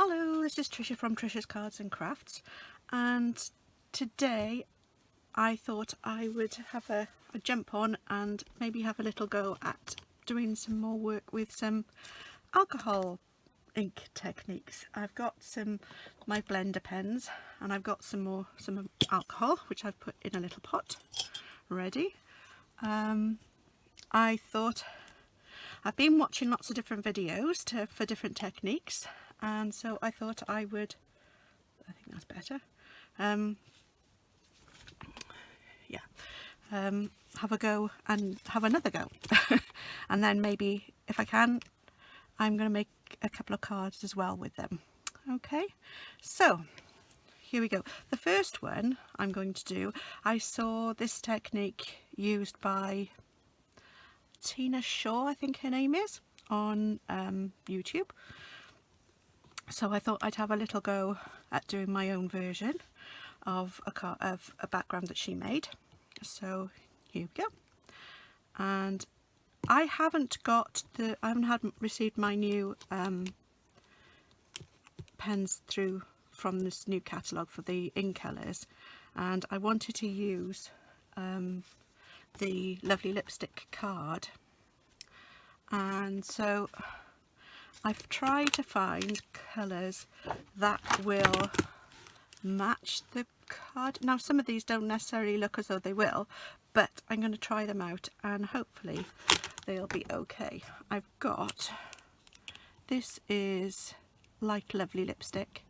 Hello, this is Tricia from Tricia's Cards and Crafts, and today I thought I would have a jump on and maybe have a little go at doing some more work with some alcohol ink techniques. I've got my blender pens and I've got some alcohol which I've put in a little pot ready. I thought I've been watching lots of different videos for different techniques, and so I thought I think that's better, have a go and have another go and then maybe if I can I'm going to make a couple of cards as well with them. Okay, so here we go. The first one I'm going to do, I saw this technique used by Tina Shaw, I think her name is, on YouTube. So I thought I'd have a little go at doing my own version of a background that she made. So here we go. And I haven't received my new pens through from this new catalogue for the ink colours, and I wanted to use the lovely lipstick card, and so I've tried to find colours that will match the card. Now some of these don't necessarily look as though they will, but I'm going to try them out and hopefully they'll be okay. I've got, this is light lovely lipstick,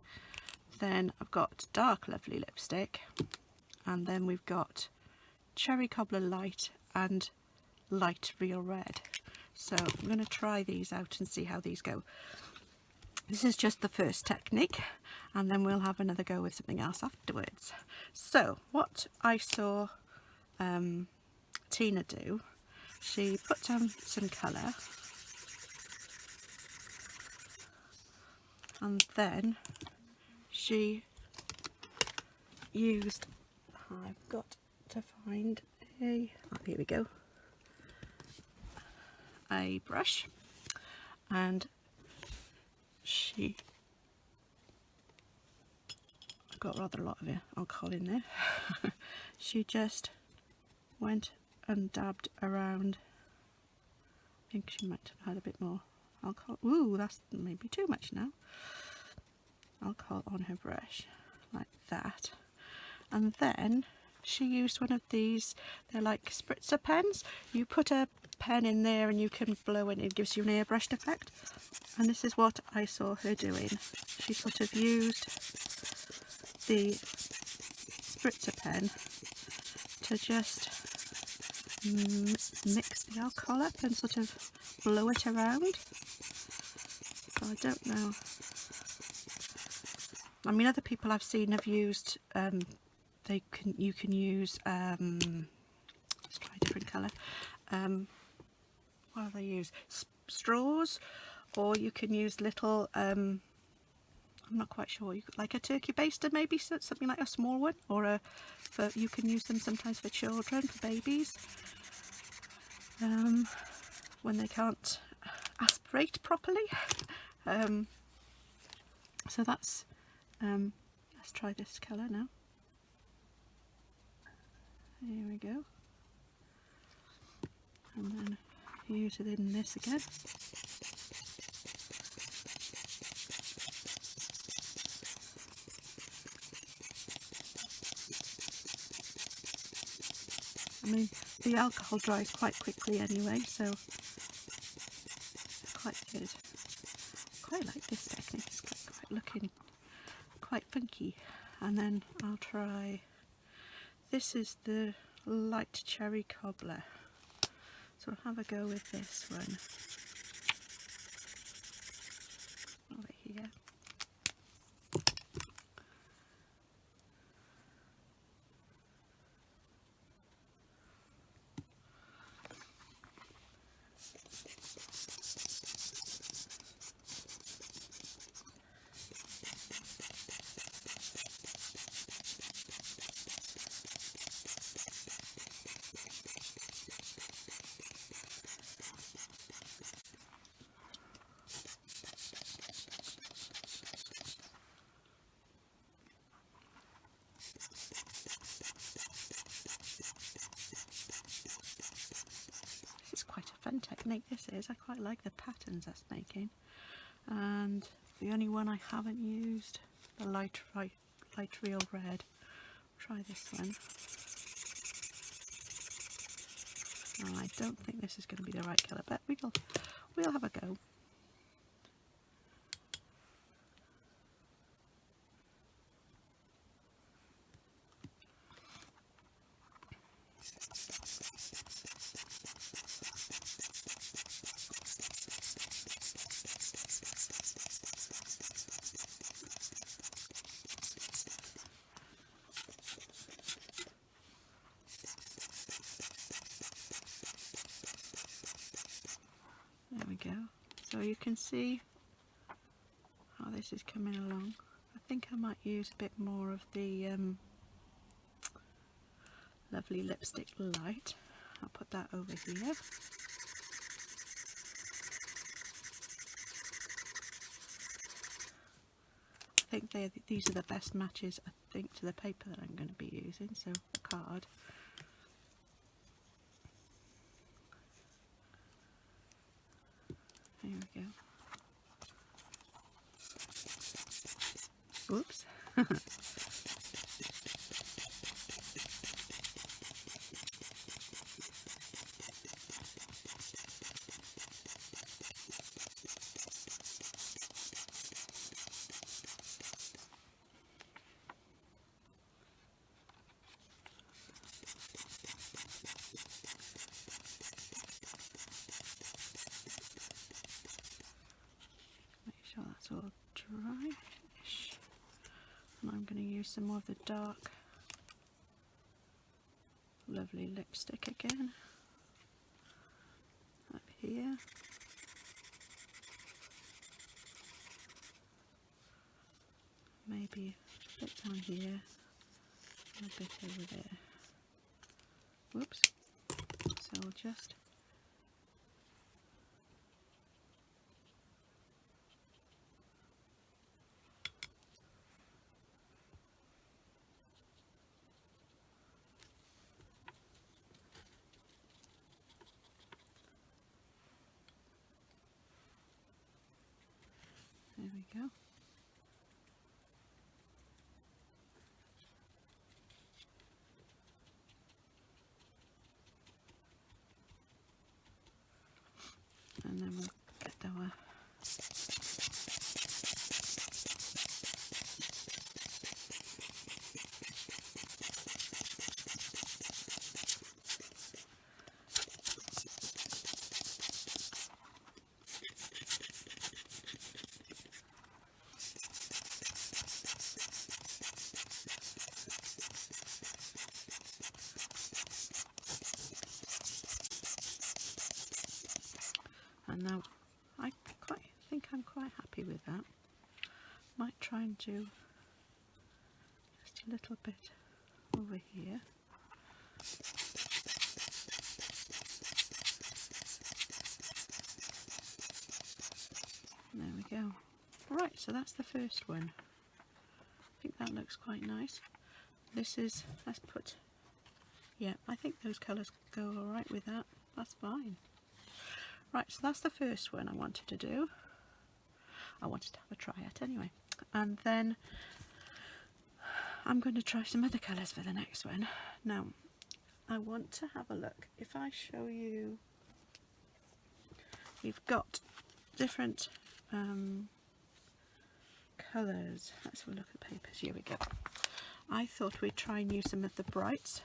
then I've got dark lovely lipstick, and then we've got cherry cobbler light and light real red. So I'm going to try these out and see how these go. This is just the first technique, and then we'll have another go with something else afterwards. So what I saw Tina do, she put down some colour and then she used, I've got to find here we go, a brush, and she got rather a lot of alcohol in there. She just went and dabbed around. I think she might have had a bit more alcohol. Ooh, that's maybe too much now. Alcohol on her brush like that, and then she used one of these, they're like spritzer pens. You put a pen in there and you can blow it and it gives you an airbrushed effect, and this is what I saw her doing. She sort of used the spritzer pen to just mix the alcohol up and sort of blow it around. So I don't know, I mean other people I've seen have used you can use let's try a different colour, what do they use, straws, or you can use little I'm not quite sure, like a turkey baster maybe, something like a small one, or you can use them sometimes for children, for babies, when they can't aspirate properly. So that's let's try this colour now. Here we go, and then use it in this again. I mean the alcohol dries quite quickly anyway, so it's quite good. Quite like this technique, it's quite looking quite funky. And then I'll try, this is the light cherry cobbler, so I'll have a go with this one over here. fun technique this is. I quite like the patterns that's making. And the only one I haven't used, the light real red. Try this one. Oh, I don't think this is going to be the right colour, but we'll have a go. There we go. So you can see how this is coming along. I think I might use a bit more of the lovely lipstick light. I'll put that over here. I think these are the best matches, I think, to the paper that I'm going to be using, so the card. There we go. Whoops. Make sure that's all dry-ish. And I'm going to use some more of the dark, lovely lipstick again. Up here. Maybe a bit down here, and a bit over there. Whoops. So I'll just there we go. And then we'll get our and now I think I'm quite happy with that. Might try and do just a little bit over here. There we go. Right, so that's the first one. I think that looks quite nice. This is, let's put, yeah, I think those colours go alright with that. That's fine. Right, so that's the first one I wanted to do. I wanted to have a try at anyway. And then I'm going to try some other colours for the next one. Now, I want to have a look. If I show you, we've got different colours. Let's have a look at papers. Here we go. I thought we'd try and use some of the brights.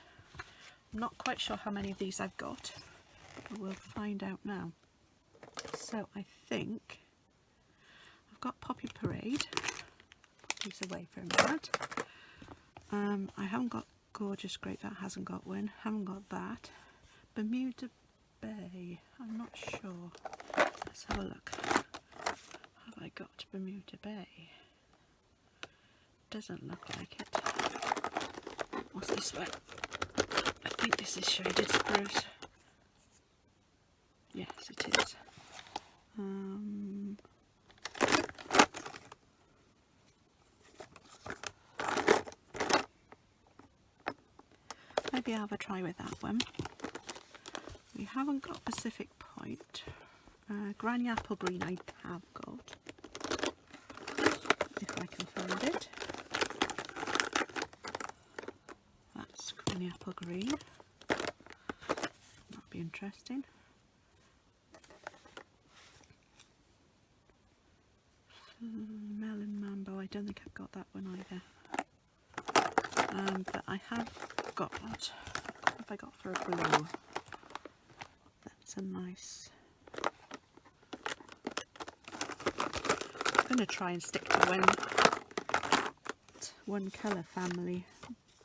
I'm not quite sure how many of these I've got, but we'll find out now. So I think I've got Poppy Parade. Put these away for a minute. I haven't got Gorgeous Grape, that hasn't got one. Haven't got that. Bermuda Bay, I'm not sure. Let's have a look. Have I got Bermuda Bay? Doesn't look like it. What's this one? I think this is Shaded Spruce. Yes, it is. Maybe I'll have a try with that one. We haven't got Pacific Point. granny apple green I have got, if I can find it. That's granny apple green. That'll be interesting. Melon Mambo, I don't think I've got that one either. But I have got, what have I got for a blue? That's a nice, I'm going to try and stick to one colour family,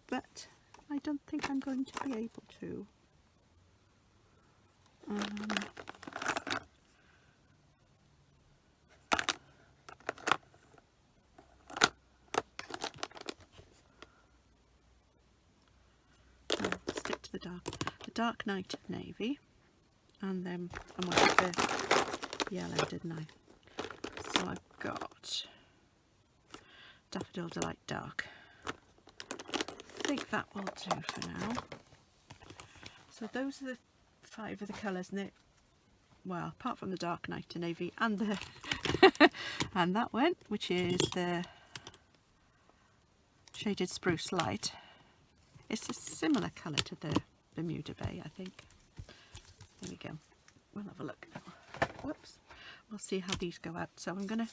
but I don't think I'm going to be able to. Stick to the dark night navy, and then I wanted the yellow, didn't I? So I've got Daffodil Delight Dark. I think that will do for now. So those are the 5 of the colours, and it, well, apart from the dark night navy and the and that one, which is the shaded spruce light. It's a similar colour to the Bermuda Bay, I think. There we go. We'll have a look now. Whoops. We'll see how these go out. So I'm going to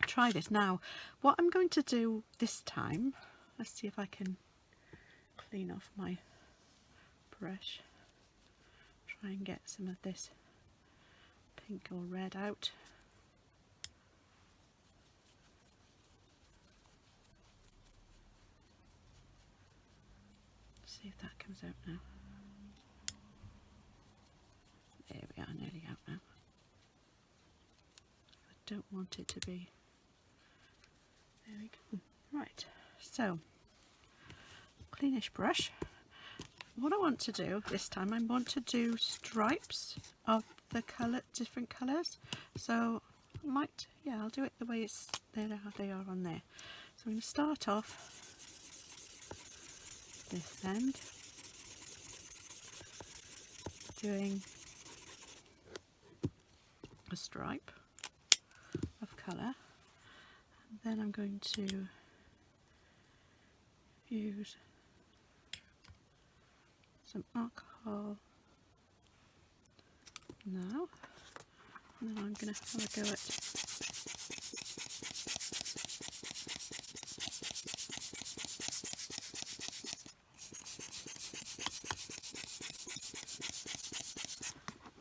try this now. What I'm going to do this time, let's see if I can clean off my brush. Try and get some of this pink or red out. See if that comes out now. There we are, nearly out now. I don't want it to be. There we go. Right, so cleanish brush. What I want to do this time, I want to do stripes of the colour, different colours. So I might, yeah, I'll do it the way it's there. They are on there. So I'm going to start off this end, doing a stripe of colour, and then I'm going to use some alcohol now, and then I'm going to have a go at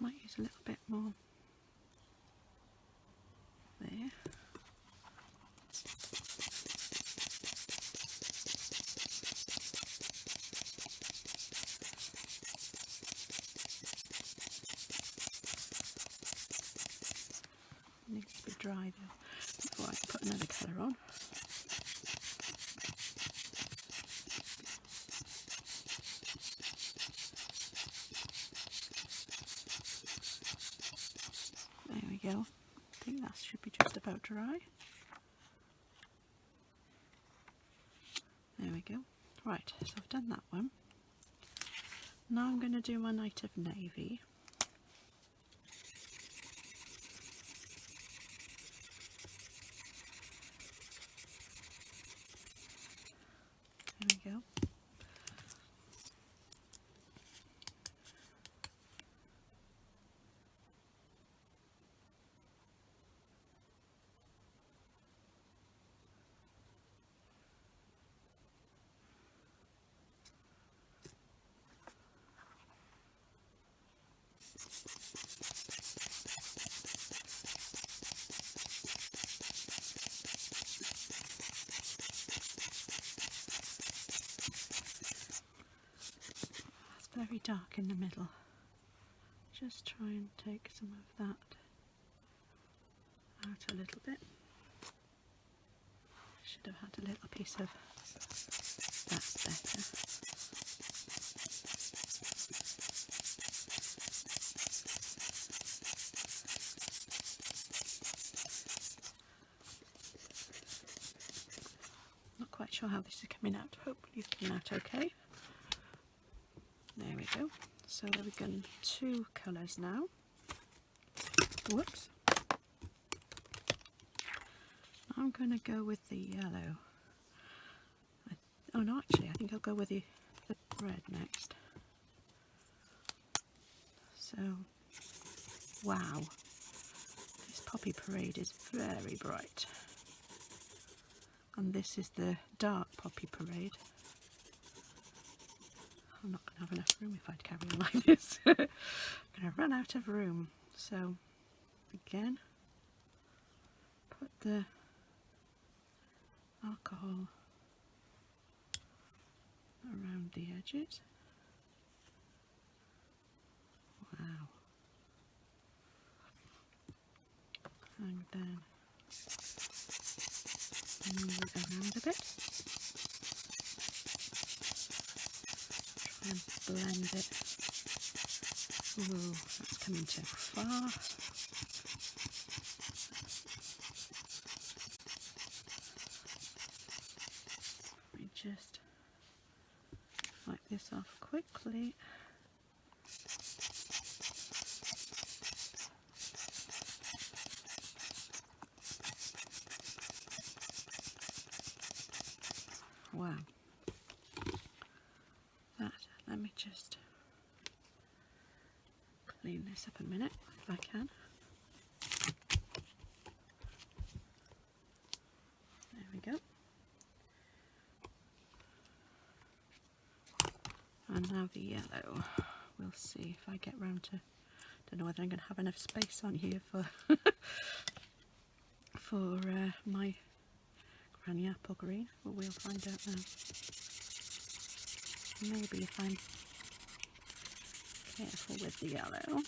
might use a little bit more there. Needs to be dry though before I put another colour on. There we go. I think that should be just about dry. There we go. Right, so I've done that one. Now I'm going to do my Night of Navy. There we go. Very dark in the middle. Just try and take some of that out a little bit. Should have had a little piece of that's better. Not quite sure how this is coming out. Hopefully it's coming out okay. There we go. So we've done 2 colours now. Whoops. I'm going to go with the yellow. Oh no, actually I think I'll go with the red next. So, wow, this Poppy Parade is very bright. And this is the dark Poppy Parade. I'm not going to have enough room if I'd carry on like this. I'm going to run out of room. So, again, put the alcohol around the edges. Wow. And then move it around a bit. Try and blend it. Ooh, that's coming too far. Let me just wipe this off quickly. Wow. Let me just clean this up a minute if I can. There we go. And now the yellow. We'll see if I get round to, don't know whether I'm going to have enough space on here for for my granny apple green, but we'll find out now. Maybe if I'm careful with the yellow.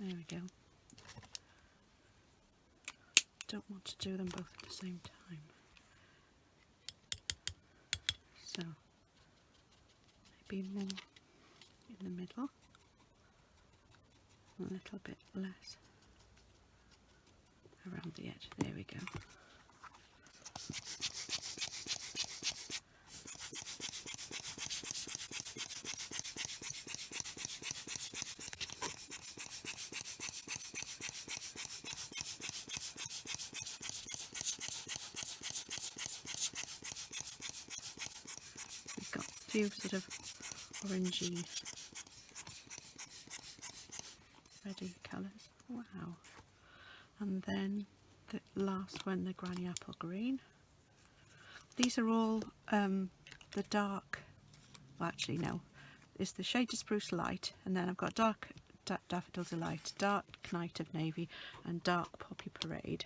There we go. Don't want to do them both at the same time. So, maybe more in the middle, a little bit less around the edge. There we go. We've got a few sort of orangey, reddy colours. Wow. And then the last one, the granny apple green. These are all the dark, well actually no, it's the Shade of Spruce Light, and then I've got dark Daffodil Delight, dark Night of Navy and dark Poppy Parade,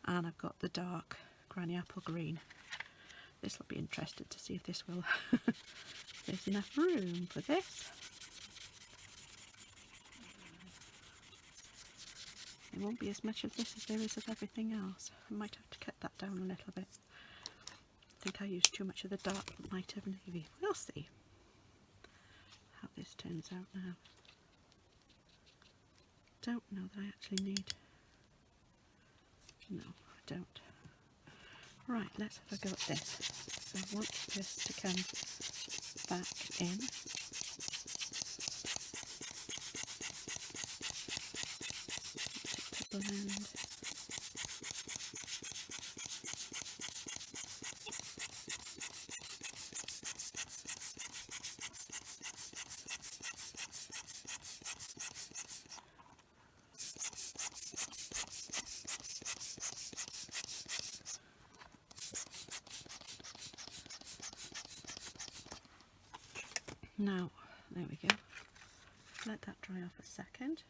and I've got the dark granny apple green. This will be interested to see if this will, if there's enough room for this. There won't be as much of this as there is of everything else. I might have to cut that down a little bit. I think I used too much of the dark Night of Navy. We'll see how this turns out now. Don't know that I actually need... No, I don't. Right, let's have a go at this. So I want this to come back in. To blend. Now, there we go. Let that dry off a second.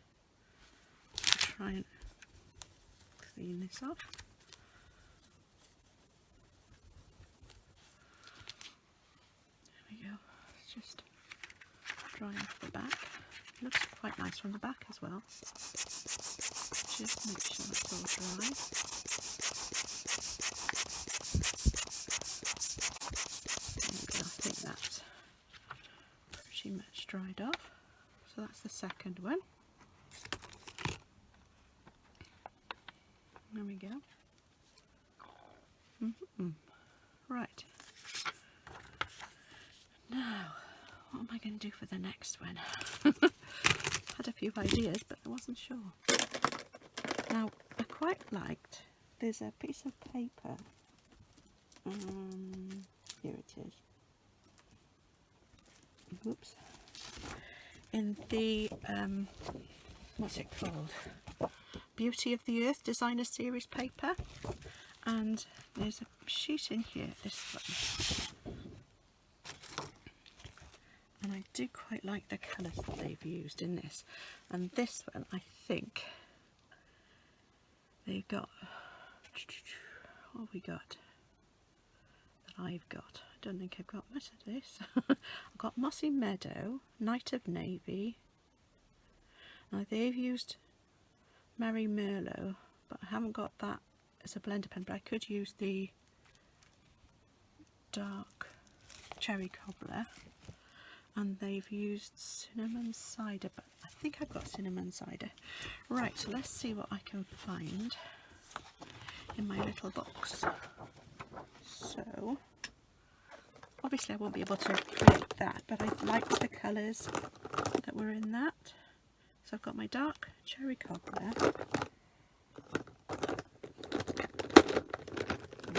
Try and clean this off. There we go. It's just dry off the back. Looks quite nice from the back as well. Just make sure it's all dry. There we go. I think that's pretty much dried off. So that's the second one. There we go. Right. Now, what I'm am I going to do for the next one? Had a few ideas, but I wasn't sure. Now, I quite liked, there's a piece of paper, here it is, whoops, in the, what's it called, Beauty of the Earth Designer Series paper, and there's a sheet in here, this one, and I do quite like the colours that they've used in this, and this one I think they've got, what have we got that I've got? I don't think I've got much of this. I've got Mossy Meadow, Night of Navy. Now they've used Merry Merlot, but I haven't got that as a blender pen, but I could use the dark cherry cobbler. And they've used cinnamon cider, but I think I've got cinnamon cider. Right, so let's see what I can find in my little box. So, obviously I won't be able to create that, but I liked the colours that were in that. So I've got my dark cherry cobbler.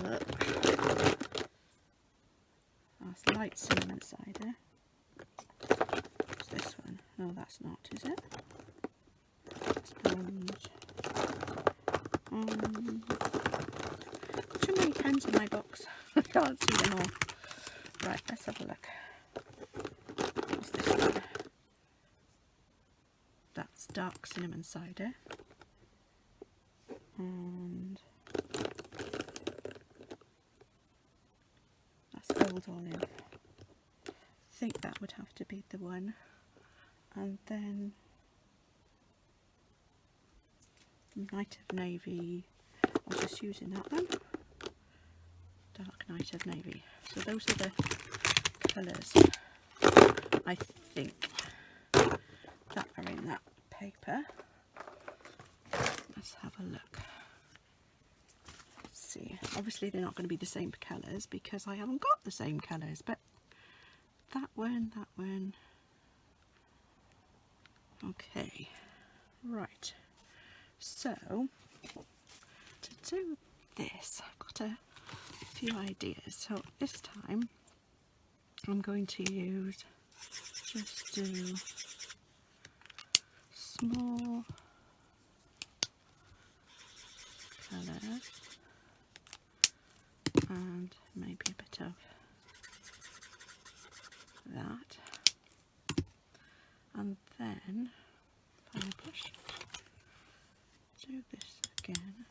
Look. That's light cinnamon cider. What's this one? No, that's not, is it? It's bronze. Too many pens in my box. I can't see them all. Right, let's have a look. What's this one? That's dark cinnamon cider. And that's old olive. I think that would have to be the one. And then Night of Navy, I was just using that one. Dark Night of Navy. So those are the colours, I think, that are in that paper. Let's have a look. Let's see. Obviously they're not going to be the same colours because I haven't got the same colours, but that one. Okay, right. So, to do this, I've got a few ideas. So this time, I'm going to just do small colours and maybe a bit of that, and then final brush, do this again.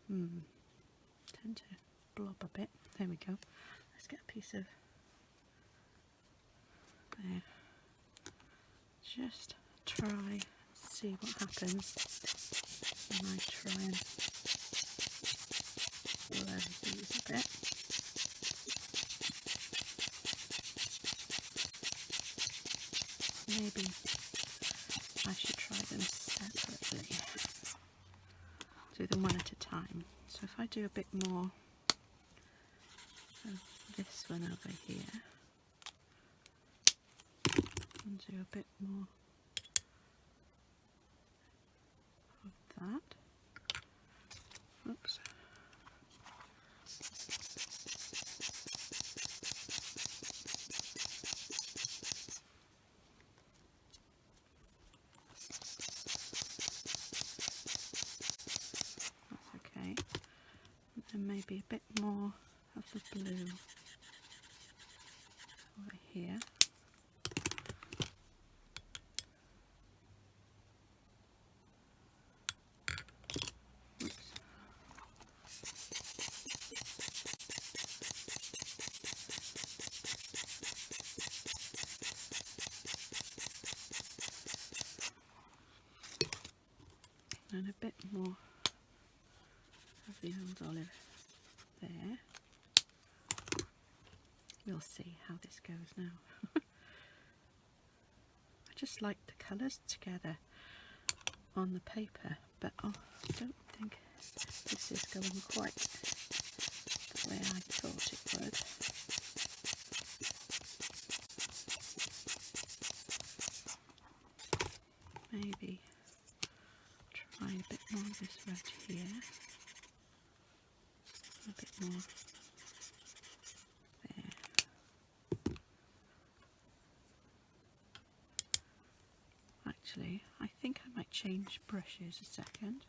Tend to blob a bit. There we go. Let's get a piece of there. Just try and see what happens when I try and blend these a bit. Maybe I should try them separately. Do them one at a time. So if I do a bit more of this one over here, and do a bit more of that. Oops. And maybe a bit more of the blue over here. Oops. And a bit more of the old olive there. We'll see how this goes now. I just like the colours together on the paper, but I don't think this is going going quite the way I thought it would. Maybe try a bit more of this red here, a bit more there. Actually, I think I might change brushes a second.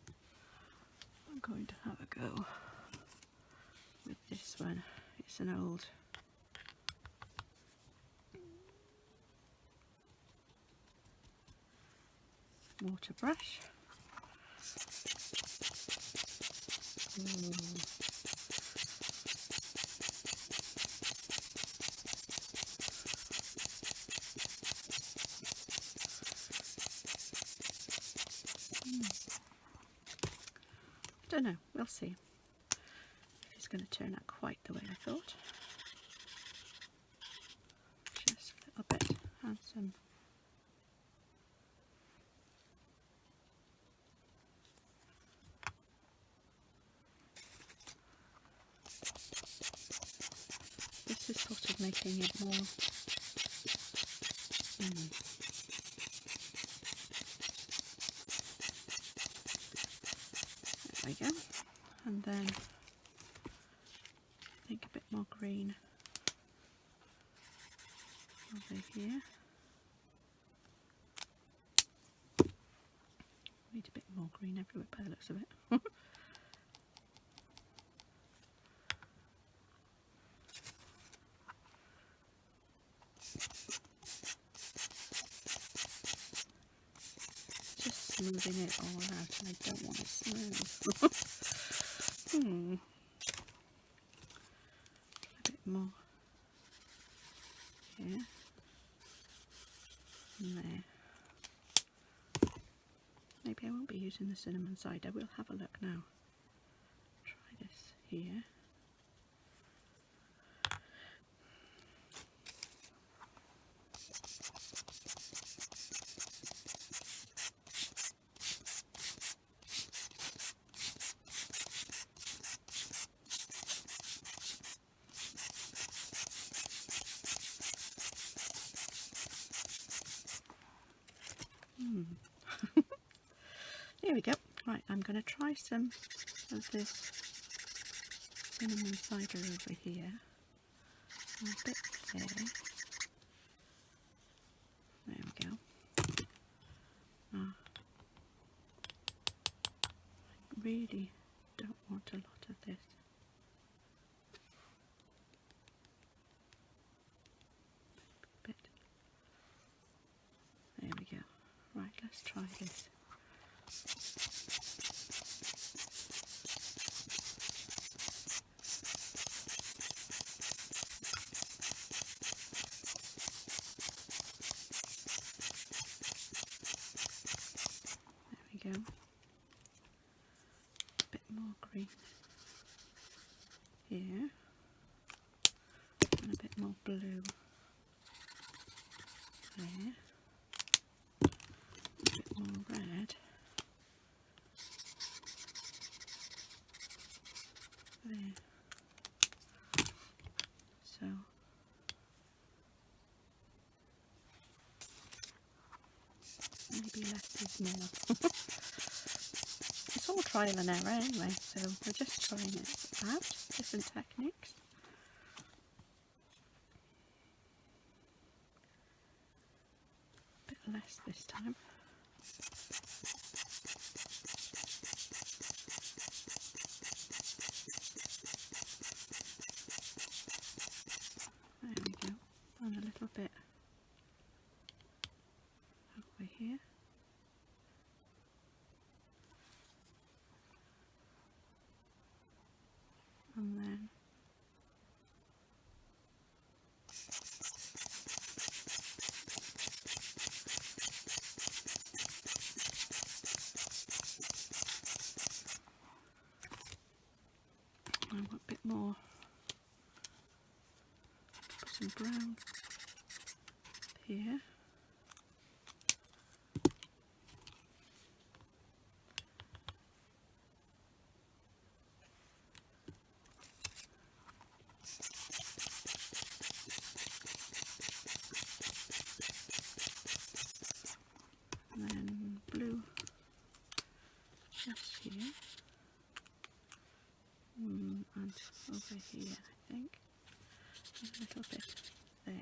I'm going to have a go with this one. It's an old water brush. Don't know, we'll see if it's going to turn out quite the way I thought. Just a little bit and some this is sort of making it more there we go. And then I think a bit more green over here. Need a bit more green everywhere by the looks of it. Just smoothing it all out, and I don't want it smooth. A bit more here and there. Maybe I won't be using the cinnamon side. I will have a look now. Try this here. There we go. Right, I'm going to try some of this cinnamon cider over here. A bit there. There we go. I really don't want a lot of this. Bit. There we go. Right, let's try this. Go. A bit more green here and a bit more blue there, a bit more red there. So maybe less is more. It's all trial and error anyway, so we're just trying it out, different techniques. A bit less this time. There we go, and a little bit over here. And then I want a bit more, put some brown here. and over here, I think. A little bit there.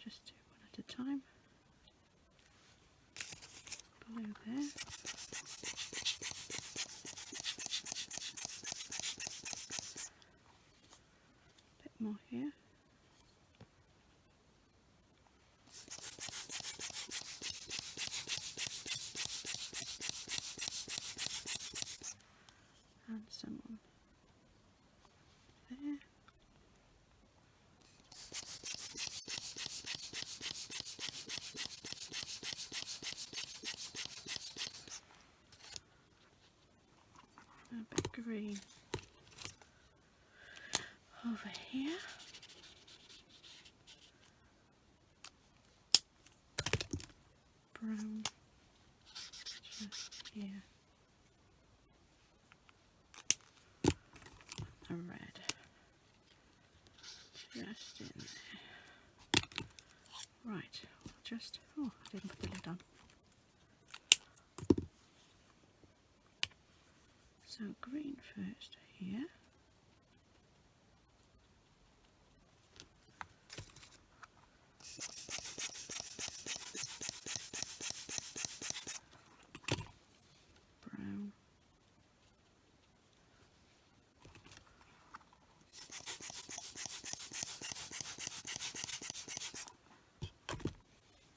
Just do one at a time. Blue there. Bit more here. And some on there. A bit green over here. Brown just here. A red just in there. Right, just, oh, I didn't put the lid on. So green first here. Brown.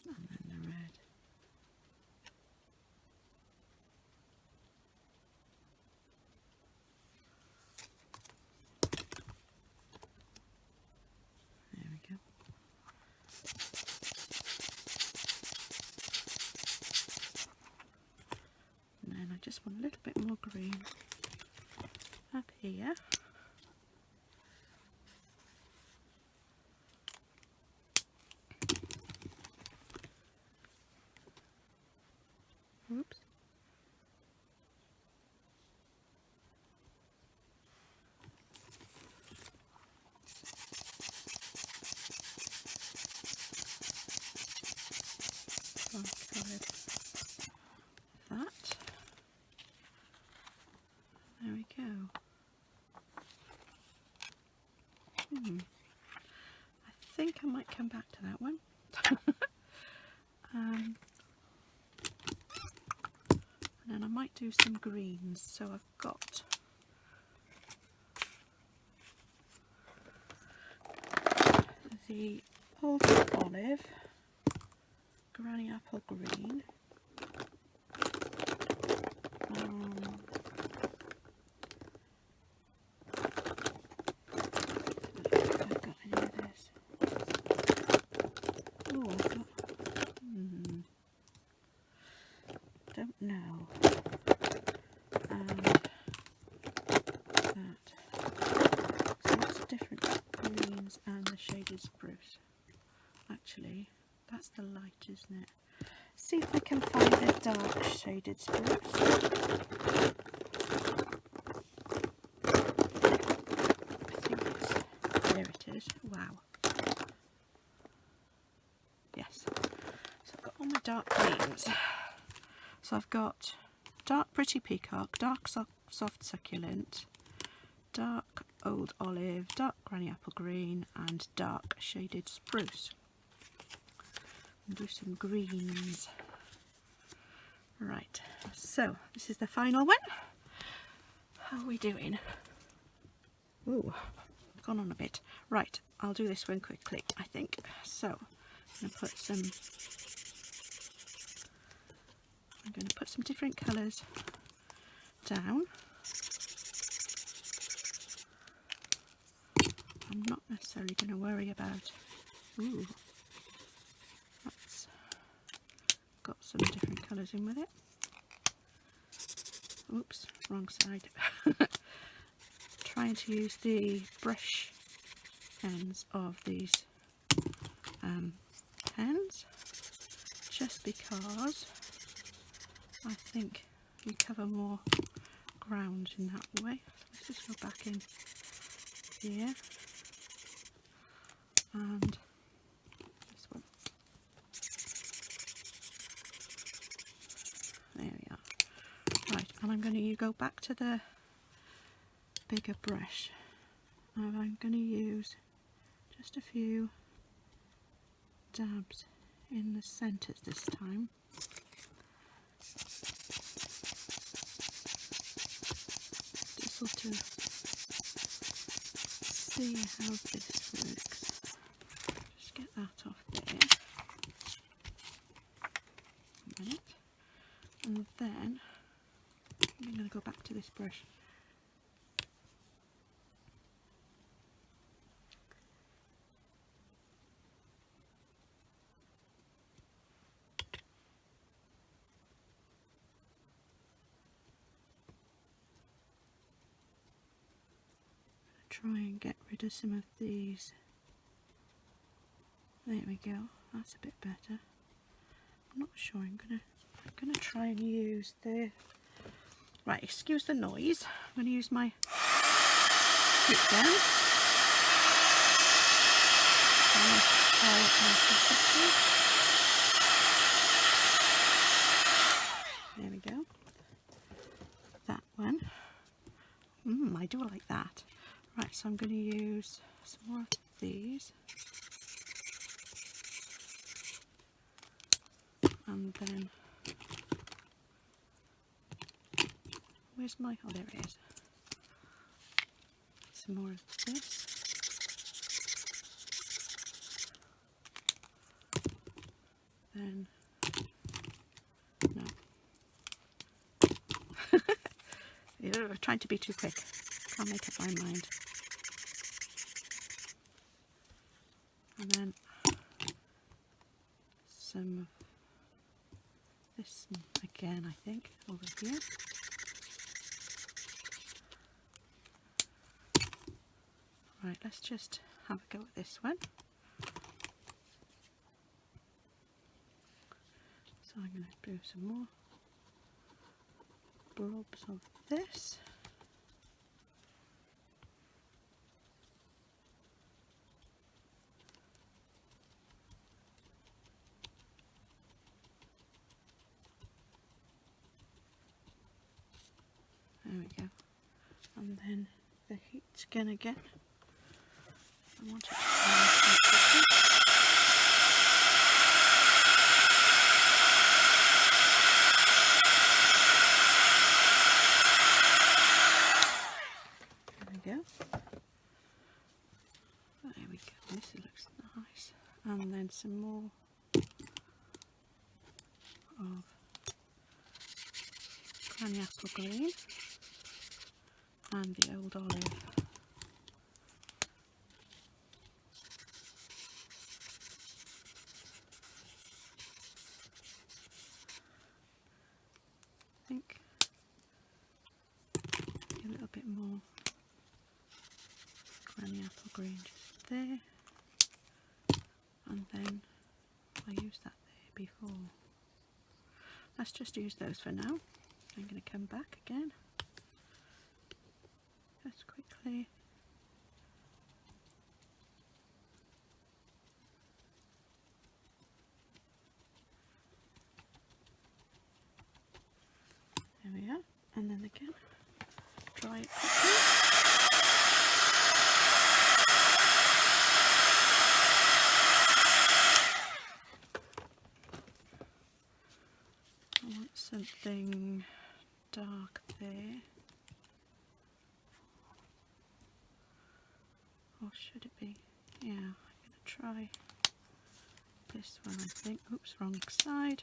And then the red. There we go. And then I just want a little bit more green up here. Oops. I've covered that. There we go. I think I might come back to that one. And then I might do some greens. So I've got the old olive, granny apple green, don't know. And that. So lots of different greens and the shaded spruce. Actually, that's the light, isn't it? See if I can find the dark shaded spruce. I think it's, there it is. Wow. Yes. So I've got all my dark greens. So I've got dark pretty peacock, dark soft succulent, dark old olive, dark granny apple green, and dark shaded spruce. And do some greens. Right, so this is the final one. How are we doing? Ooh, gone on a bit. Right, I'll do this one quickly, I think. So I'm going to put some different colours down. I'm not necessarily going to worry about. Ooh, that's got some different colours in with it. Oops, wrong side. Trying to use the brush ends of these pens, just because I think you cover more ground in that way. So let's just go back in here and this one. There we are. and I'm going to go back to the bigger brush, and I'm going to use just a few dabs in the centres this time. Just sort of see how this works. Just get that off there. A minute. And then I'm going to go back to this brush. Try and get rid of some of these. There we go, that's a bit better. I'm not sure, I'm gonna try and use the, right, excuse the noise, I'm gonna use my heat gun. There we go. That one. I do like that. Right, so I'm going to use some more of these, and then where's my, oh there it is, some more of this, then, no, I'm trying to be too quick, can't make up my mind. And then some of this again, I think, over here. Right, let's just have a go at this one. So I'm going to do some more blobs of this. There we go. And then the heat's gonna get, I want it to there we go. There we go. This looks nice. And then some more of cranny apple green. And the old olive. I think a little bit more cranny apple green just there, and then I used that there before. Let's just use those for now. I'm going to come back again. Just quickly. There we are. And then again, dry it quickly. I want something dark there. Or should it be? Yeah, I'm going to try this one, I think. Oops, wrong side.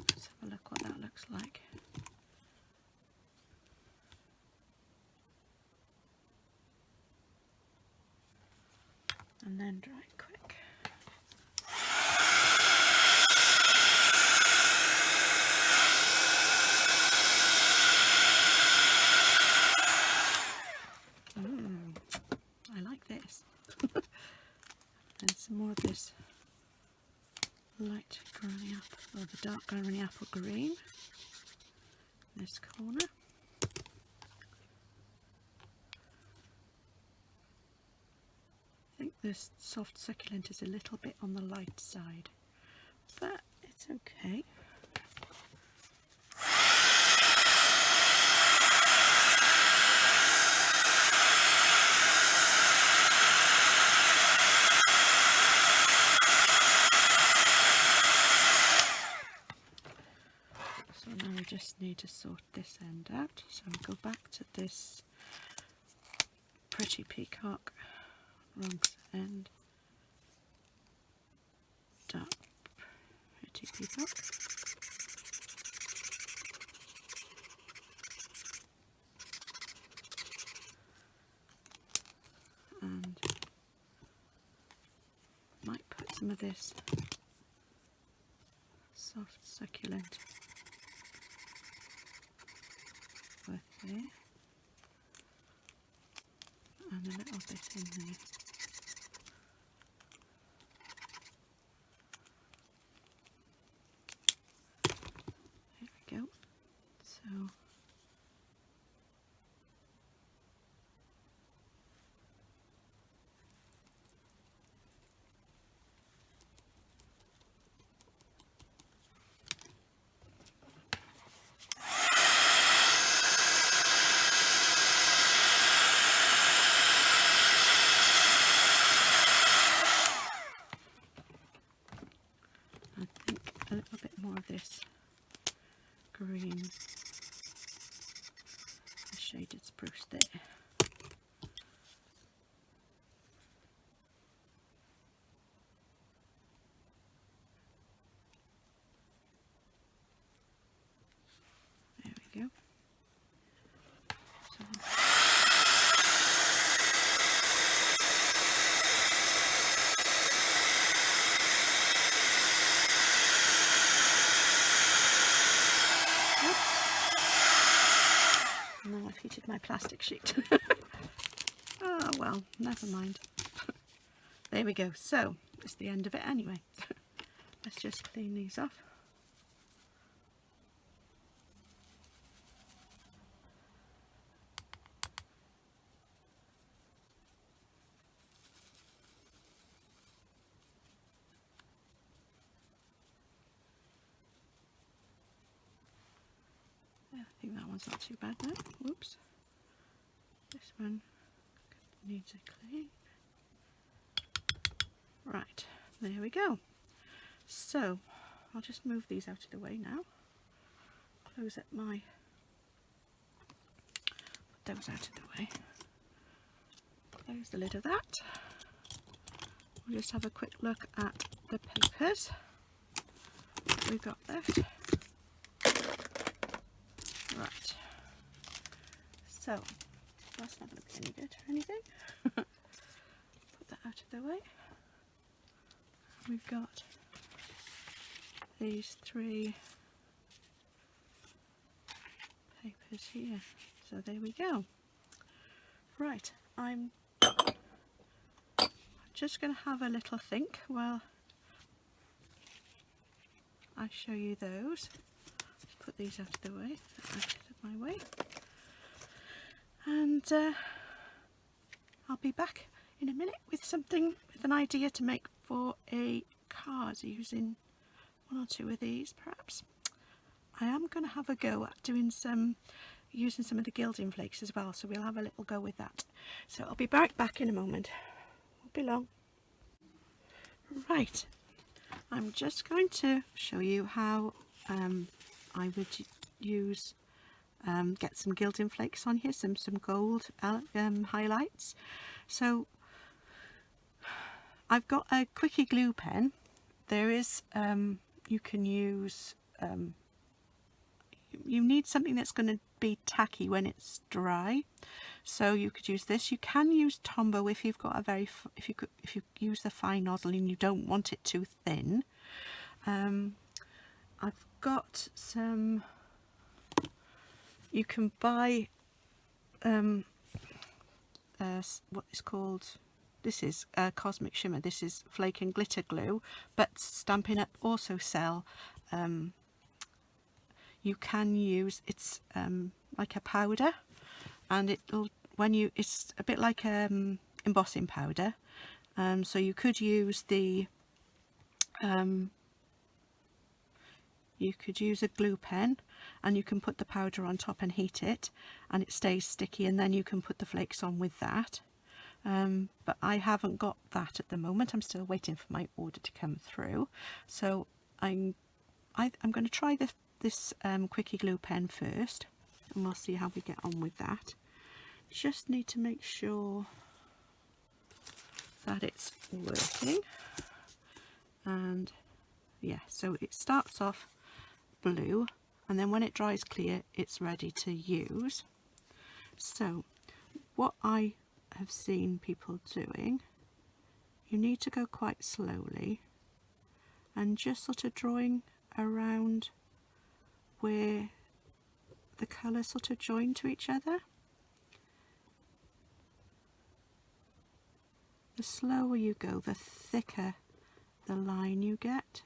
Let's have a look what that looks like. And then dry it quick. I like this. And some more of this light granny apple, or the dark granny apple green in this corner. I think this soft succulent is a little bit on the light side. but it's okay. So now we just need to sort this end out. So I'll go back to this pretty peacock, wrong end, dark pretty peacock. And might put some of this soft succulent with there and a little bit in there. There we go. So a little bit more of this green, the shaded spruce there. There we go. So now I've heated my plastic sheet. Oh well, never mind. There we go. So it's the end of it anyway. Let's just clean these off. I think that one's not too bad now. Whoops. This one needs a clean. Right, there we go. So I'll just move these out of the way now. Close up my, put those out of the way. Close the lid of that. We'll just have a quick look at the papers we've got left. Right, so that's not going to be any good or anything. Put that out of the way. We've got these three papers here, so there we go. Right, I'm just going to have a little think while I show you those. Just put these out of the way, out of my way, and I'll be back in a minute with something, with an idea to make for a card using one or two of these perhaps. I am going to have a go at doing using some of the gilding flakes as well, so we'll have a little go with that. So I'll be right back in a moment. Won't be long. Right, I'm just going to show you how I would use get some gilding flakes on here, some gold highlights. So I've got a Quickie Glue Pen. There is you can use you need something that's going to be tacky when it's dry, so you could use this. You can use Tombow if you've got a very if you use the fine nozzle and you don't want it too thin. I've got some, you can buy what is called, this is Cosmic Shimmer, this is flake and glitter glue, but Stampin' Up also sell, you can use, it's like a powder, and it'll, when you, it's a bit like embossing powder, so you could use the you could use a glue pen and you can put the powder on top and heat it and it stays sticky, and then you can put the flakes on with that. But I haven't got that at the moment. I'm still waiting for my order to come through. So I'm going to try this Quickie Glue Pen first, and we'll see how we get on with that. Just need to make sure that it's working. And yeah, so it starts off blue, and then when it dries clear, it's ready to use. So what I have seen people doing, you need to go quite slowly and just sort of drawing around where the colours sort of join to each other. The slower you go, the thicker the line you get.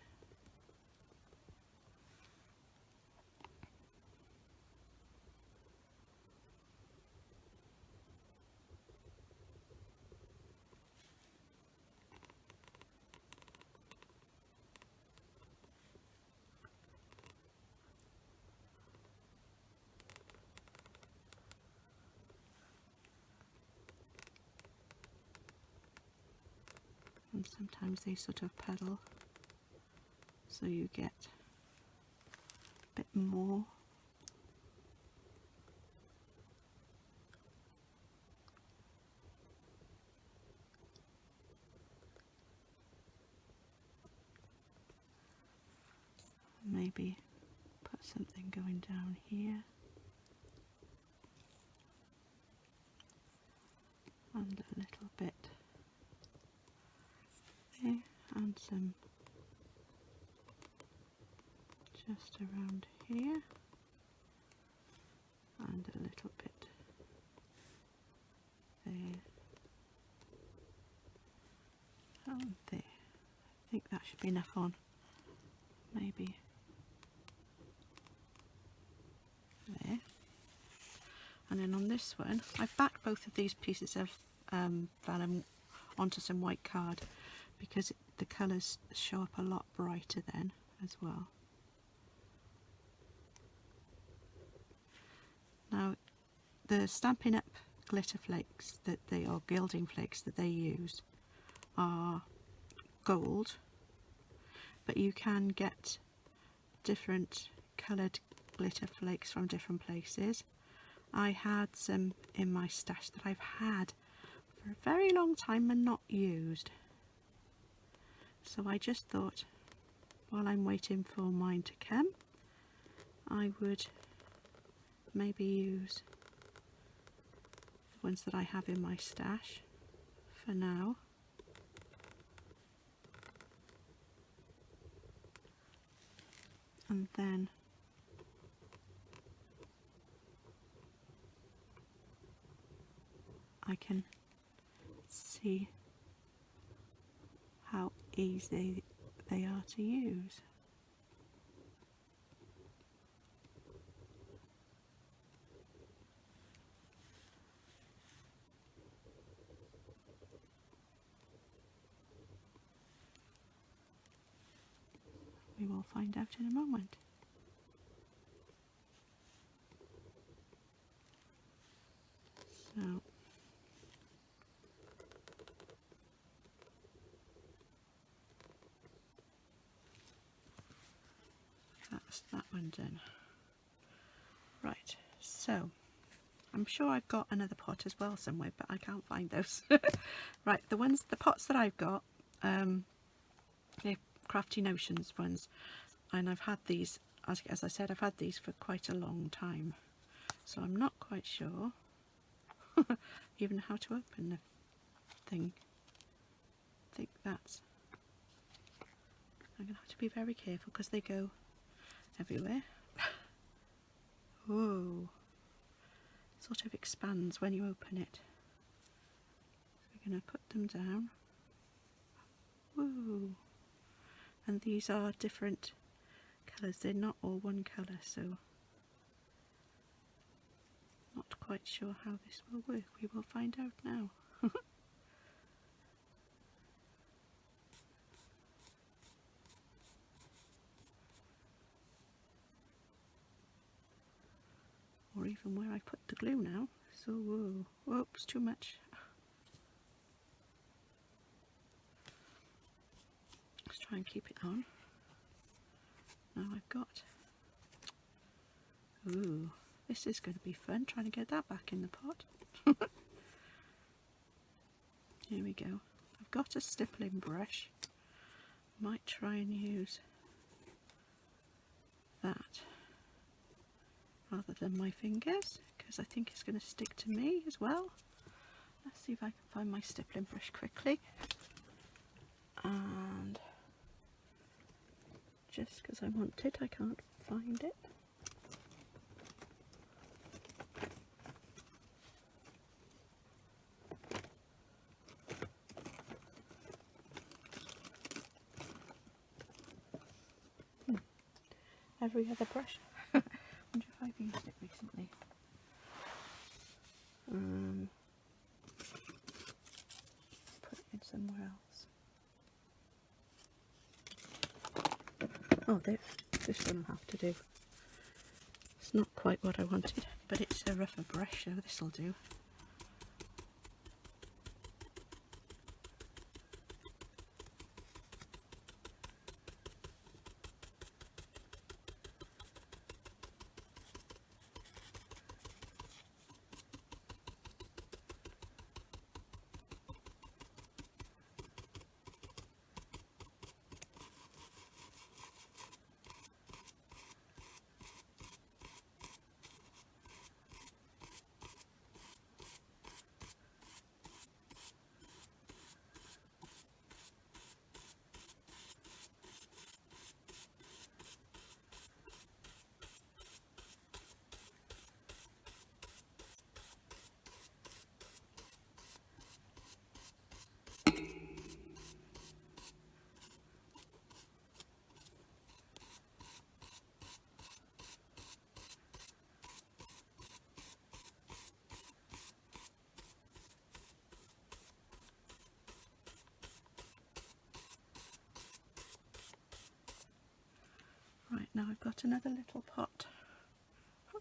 And sometimes they sort of puddle, so you get a bit more. Maybe put something going down here. And a little bit there, and some just around here, and a little bit there, and there. I think that should be enough on. Maybe there. And then on this one, I've backed both of these pieces of vellum onto some white card because the colours show up a lot brighter then as well. Now, the Stampin' Up glitter flakes that they are gilding flakes that they use are gold, but you can get different coloured glitter flakes from different places. I had some in my stash that I've had for a very long time and not used. So I just thought, while I'm waiting for mine to come, I would maybe use the ones that I have in my stash for now. And then I can see how easy they are to use. We will find out in a moment. So that's that one done. Right, so I'm sure I've got another pot as well somewhere, but I can't find those. Right, the pots that I've got, they're Crafty Notions ones, and I've had these, as I said, I've had these for quite a long time, so I'm not quite sure even how to open the thing. I think that's, I'm going to have to be very careful because they go everywhere. Whoa, sort of expands when you open it. So we're going to put them down. Whoa. And these are different colours, they're not all one colour, so not quite sure how this will work. We will find out now. even where I put the glue now. So, whoa, whoops, too much. Let's try and keep it on. Now I've got, ooh, this is going to be fun, trying to get that back in the pot. Here we go. I've got a stippling brush. Might try and use that rather than my fingers, because I think it's going to stick to me as well. Let's see if I can find my stippling brush quickly. And just because I want it, I can't find it. Every other brush. I wonder if I've used it recently. Put it in somewhere else. Oh, this one will have to do. It's not quite what I wanted, but it's a rougher brush, so this will do. Right, now I've got another little pot.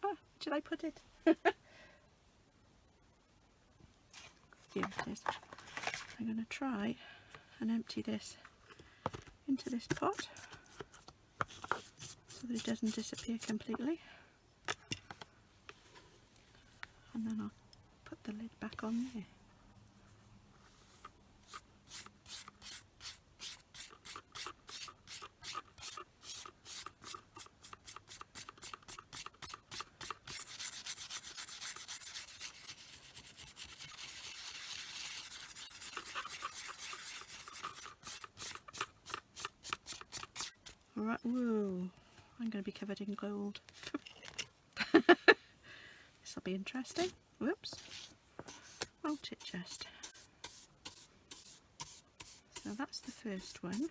Ah, did I put it? Here it is. I'm going to try and empty this into this pot so that it doesn't disappear completely. And then I'll put the lid back on there. Alright, whoa, I'm going to be covered in gold. This will be interesting. Whoops. Won't it just? So that's the first one.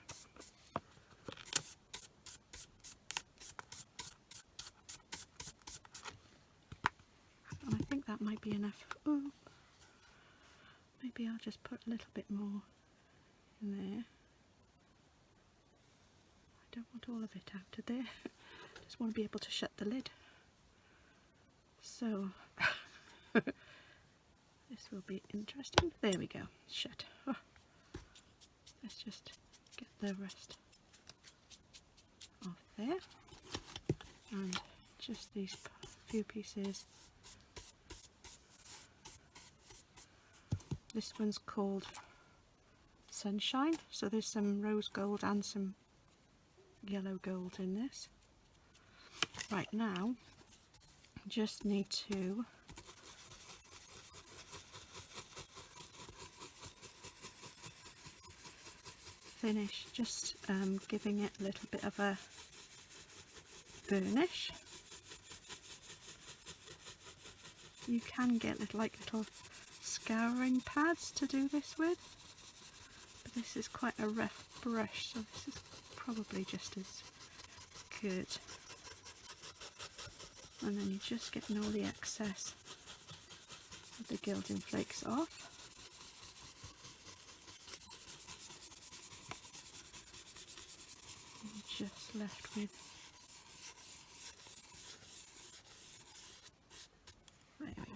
And I think that might be enough. Ooh. Maybe I'll just put a little bit more in there. I don't want all of it out of there. Just want to be able to shut the lid. So this will be interesting. There we go. Shut. Oh. Let's just get the rest off there. And just these few pieces. This one's called Sunshine. So there's some rose gold and some yellow gold in this. Right, now just need to finish just giving it a little bit of a burnish. You can get little scouring pads to do this with, but this is quite a rough brush, so this is probably just as good. And then you're just getting all the excess of the gilding flakes off. And you're just left with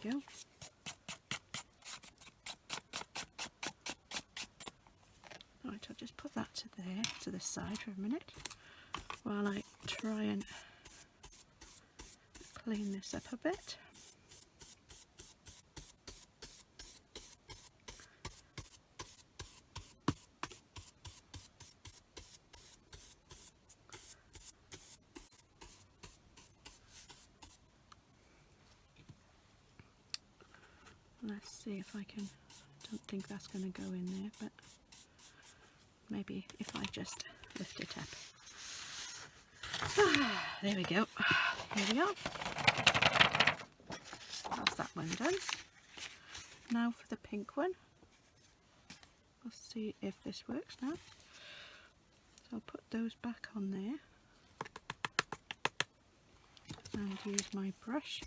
we go. Right, I'll just put that to there, to the side for a minute, while I try and clean this up a bit. Let's see if I can, don't think that's going to go in there, but maybe if I just lift it up. There we go. Here we are. That's that one done. Now for the pink one. Let's see if this works now. So I'll put those back on there and use my brush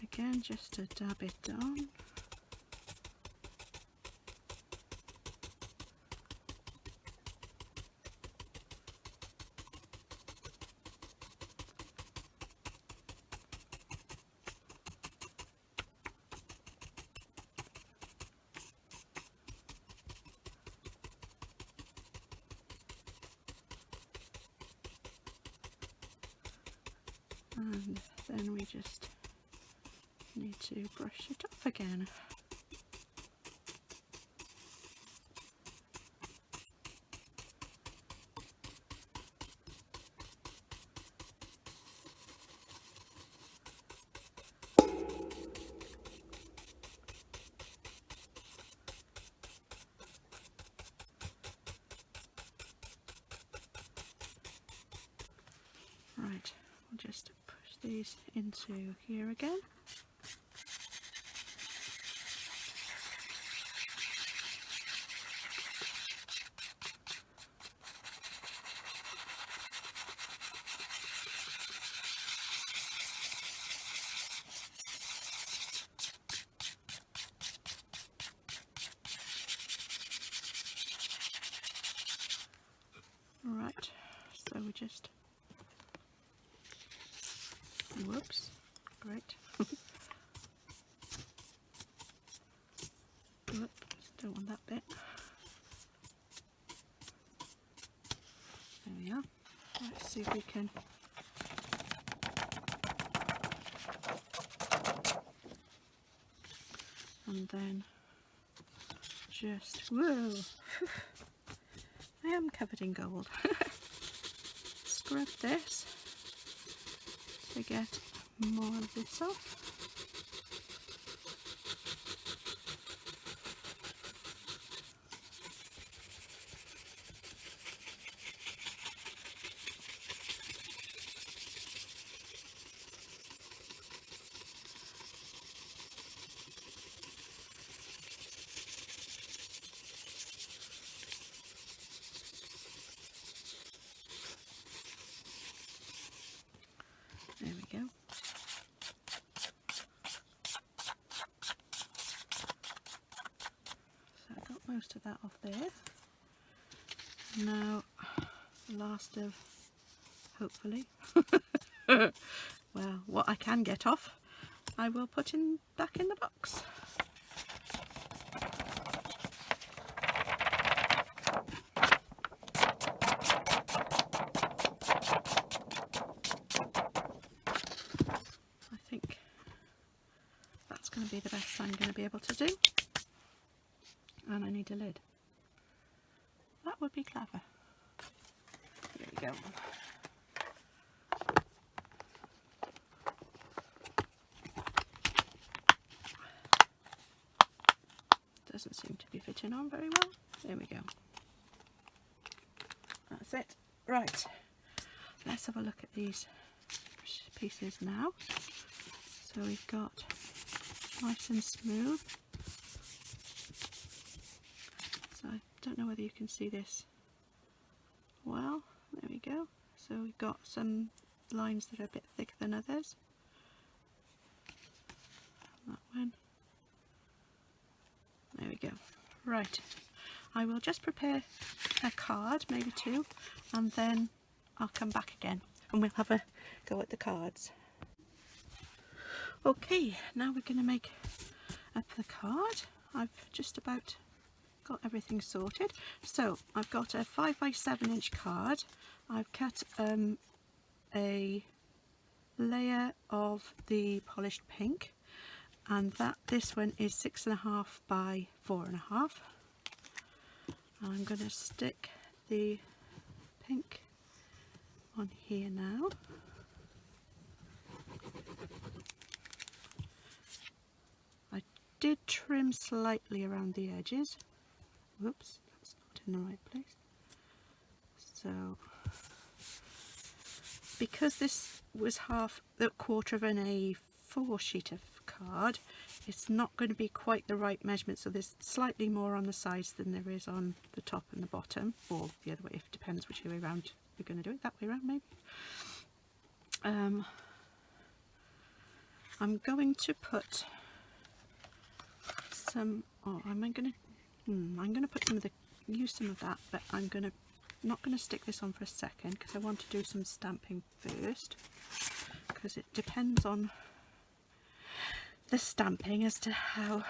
again just to dab it down. And then we just need to brush it off again. Right, we'll just push these into here again. Right, so we just, whoops, great. Whoops, don't want that bit. There we are. Let's see if we can and then just, whoa, I am covered in gold. Scrub this to get more of this off. There we go. So I got most of that off there. Now, the last of, hopefully, well, what I can get off, I will put in back in the box. I think that's going to be the best I'm going to be able to do. And I need a lid. That would be clever. There we go. Doesn't seem to be fitting on very well. There we go. That's it. Right. Let's have a look at these pieces now. So we've got nice and smooth. So I don't know whether you can see this well. There we go. So we've got some lines that are a bit thicker than others. That one. There we go. Right. I will just prepare a card, maybe two, and then I'll come back again and we'll have a go at the cards. Okay, now we're going to make up the card. I've just about got everything sorted. So I've got a 5 by 7 inch card. I've cut a layer of the polished pink, and this one is 6.5 by 4.5. I'm going to stick the pink on here now. I did trim slightly around the edges. Whoops, that's not in the right place. So, because this was the quarter of an A4 sheet of card, it's not going to be quite the right measurement, so there's slightly more on the sides than there is on the top and the bottom, or the other way, it depends which way around you're going to do it, that way around maybe. I'm going to put some, I'm going to put use some of that, but not going to stick this on for a second because I want to do some stamping first, because it depends on the stamping as to how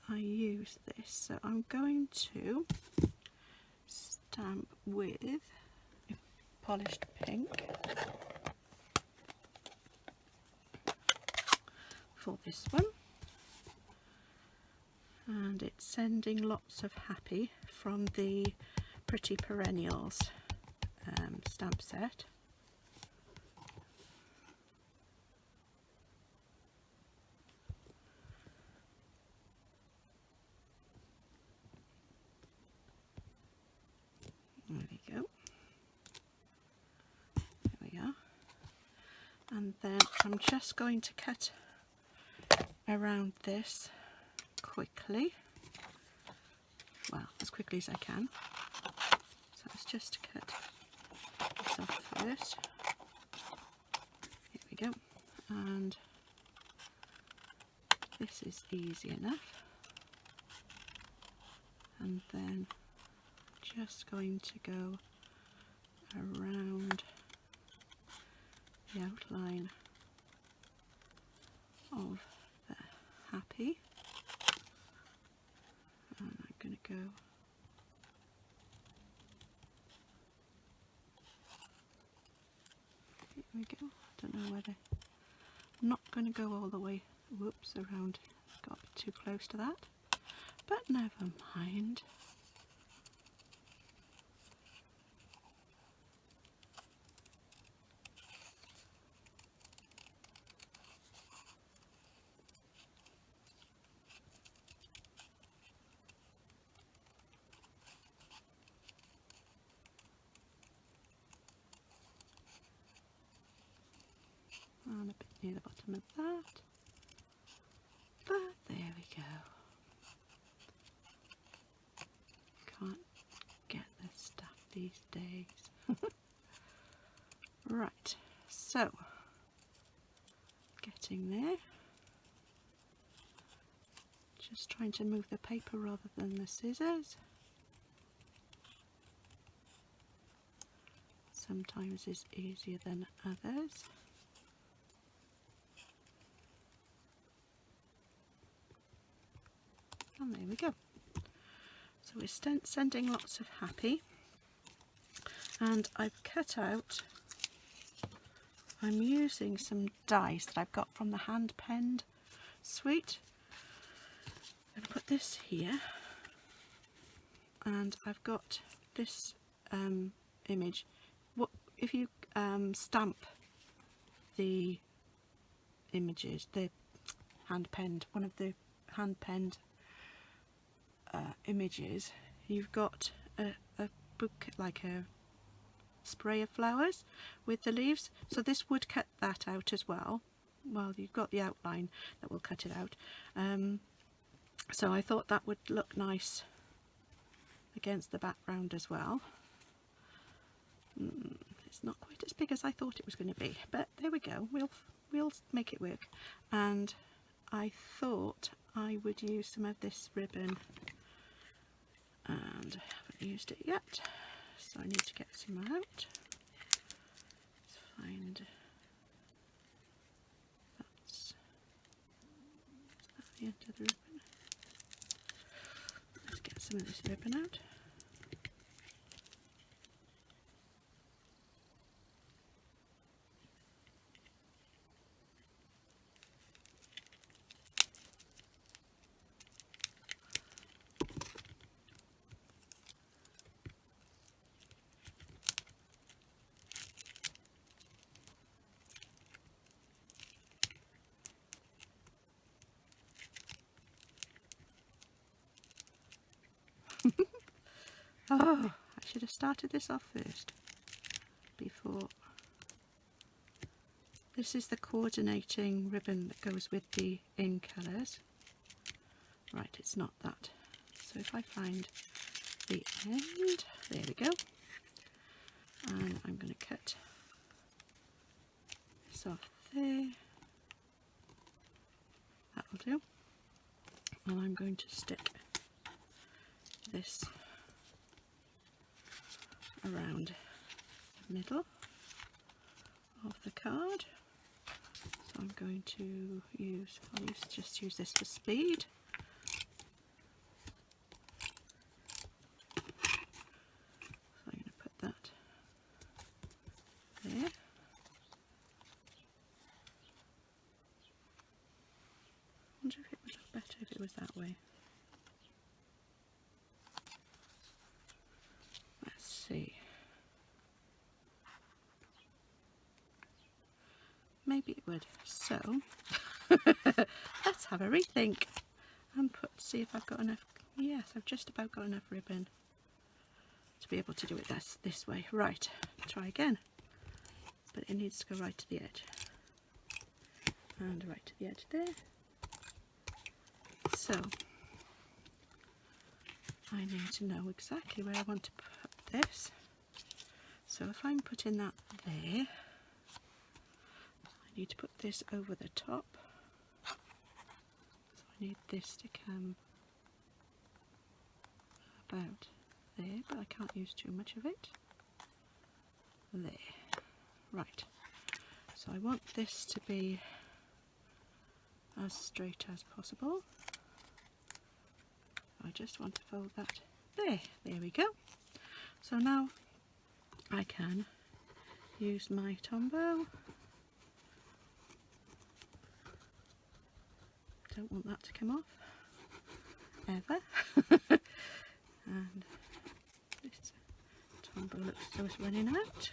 I use this. So I'm going to stamp with polished pink for this one, and it's sending lots of happy from the Pretty Perennials stamp set. There we go. There we are. And then I'm just going to cut around this quickly. Well, as quickly as I can. So let's just cut this off first. Here we go. And this is easy enough. And then just going to go around the outline of the happy, and I'm going to go here we go. I don't know whether I'm not going to go all the way around, got too close to that, but never mind. And a bit near the bottom of that, but there we go. Can't get this stuff these days. Right, so getting there. Just trying to move the paper rather than the scissors. Sometimes is easier than others. And there we go. So we're sending lots of happy, and I've cut out, I'm using some dies that I've got from the hand penned suite. I'm going to put this here, and I've got this image. What if you stamp the images, the hand penned, one of the hand penned images, you've got a book, like a spray of flowers with the leaves, so this would cut that out as well. Well, you've got the outline that will cut it out, so I thought that would look nice against the background as well. It's not quite as big as I thought it was going to be, but there we go, we'll make it work. And I thought I would use some of this ribbon, and I haven't used it yet, so I need to get some out. Let's find that some of this ribbon out. Oh, I should have started this off first before. This is the coordinating ribbon that goes with the in colours. Right, it's not that. So if I find the end, there we go. And I'm going to cut this off there. That'll do. And I'm going to stick this around the middle of the card. So I'm going to just use this for speed. So I'm going to put that there. I wonder if it would look better if it was that way. Let's see. Maybe it would. So let's have a rethink and see if I've got enough. Yes, I've just about got enough ribbon to be able to do it this way. Right, try again. But it needs to go right to the edge. And right to the edge there. So I need to know exactly where I want to put this. So if I'm putting that there, I need to put this over the top. So I need this to come about there, but I can't use too much of it. There. Right. So I want this to be as straight as possible. I just want to fold that there. There we go. So now I can use my Tombow. Don't want that to come off ever. And this Tombow looks as though it's running out.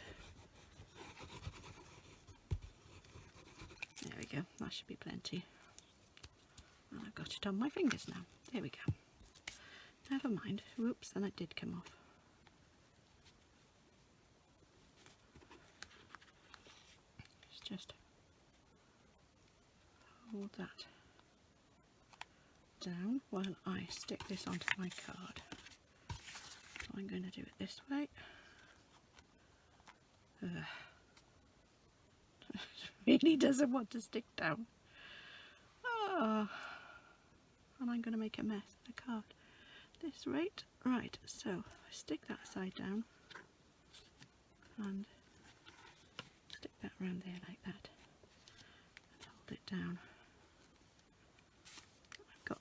There we go. That should be plenty. And I've got it on my fingers now. There we go. Never mind. Whoops, and it did come off. Let's just hold that down while I stick this onto my card. So I'm going to do it this way. It really doesn't want to stick down. Oh, and I'm going to make a mess of the card. This rate. Right, so I stick that side down and stick that around there like that and hold it down. I've got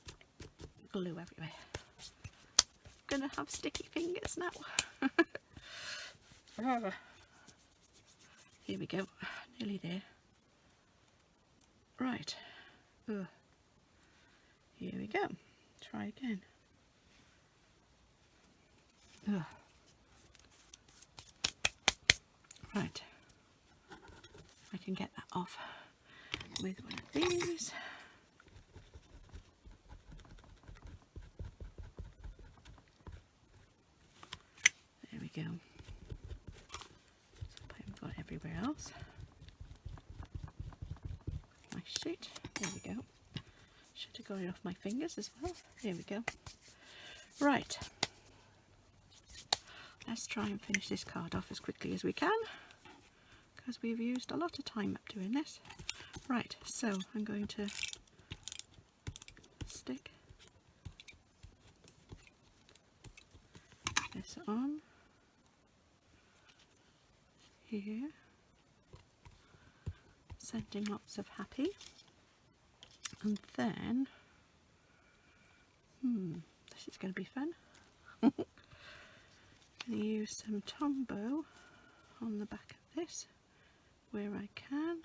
glue everywhere. I'm gonna have sticky fingers now. Here we go, nearly there. Right, here we go. Try again. Right, I can get that off with one of these. There we go. I haven't got everywhere else. My sheet. There we go. Should have got it off my fingers as well. There we go. Right. Let's try and finish this card off as quickly as we can, because we've used a lot of time up doing this. Right, so I'm going to stick this on here, sending lots of happy, and then this is going to be fun. Going to use some Tombow on the back of this where I can.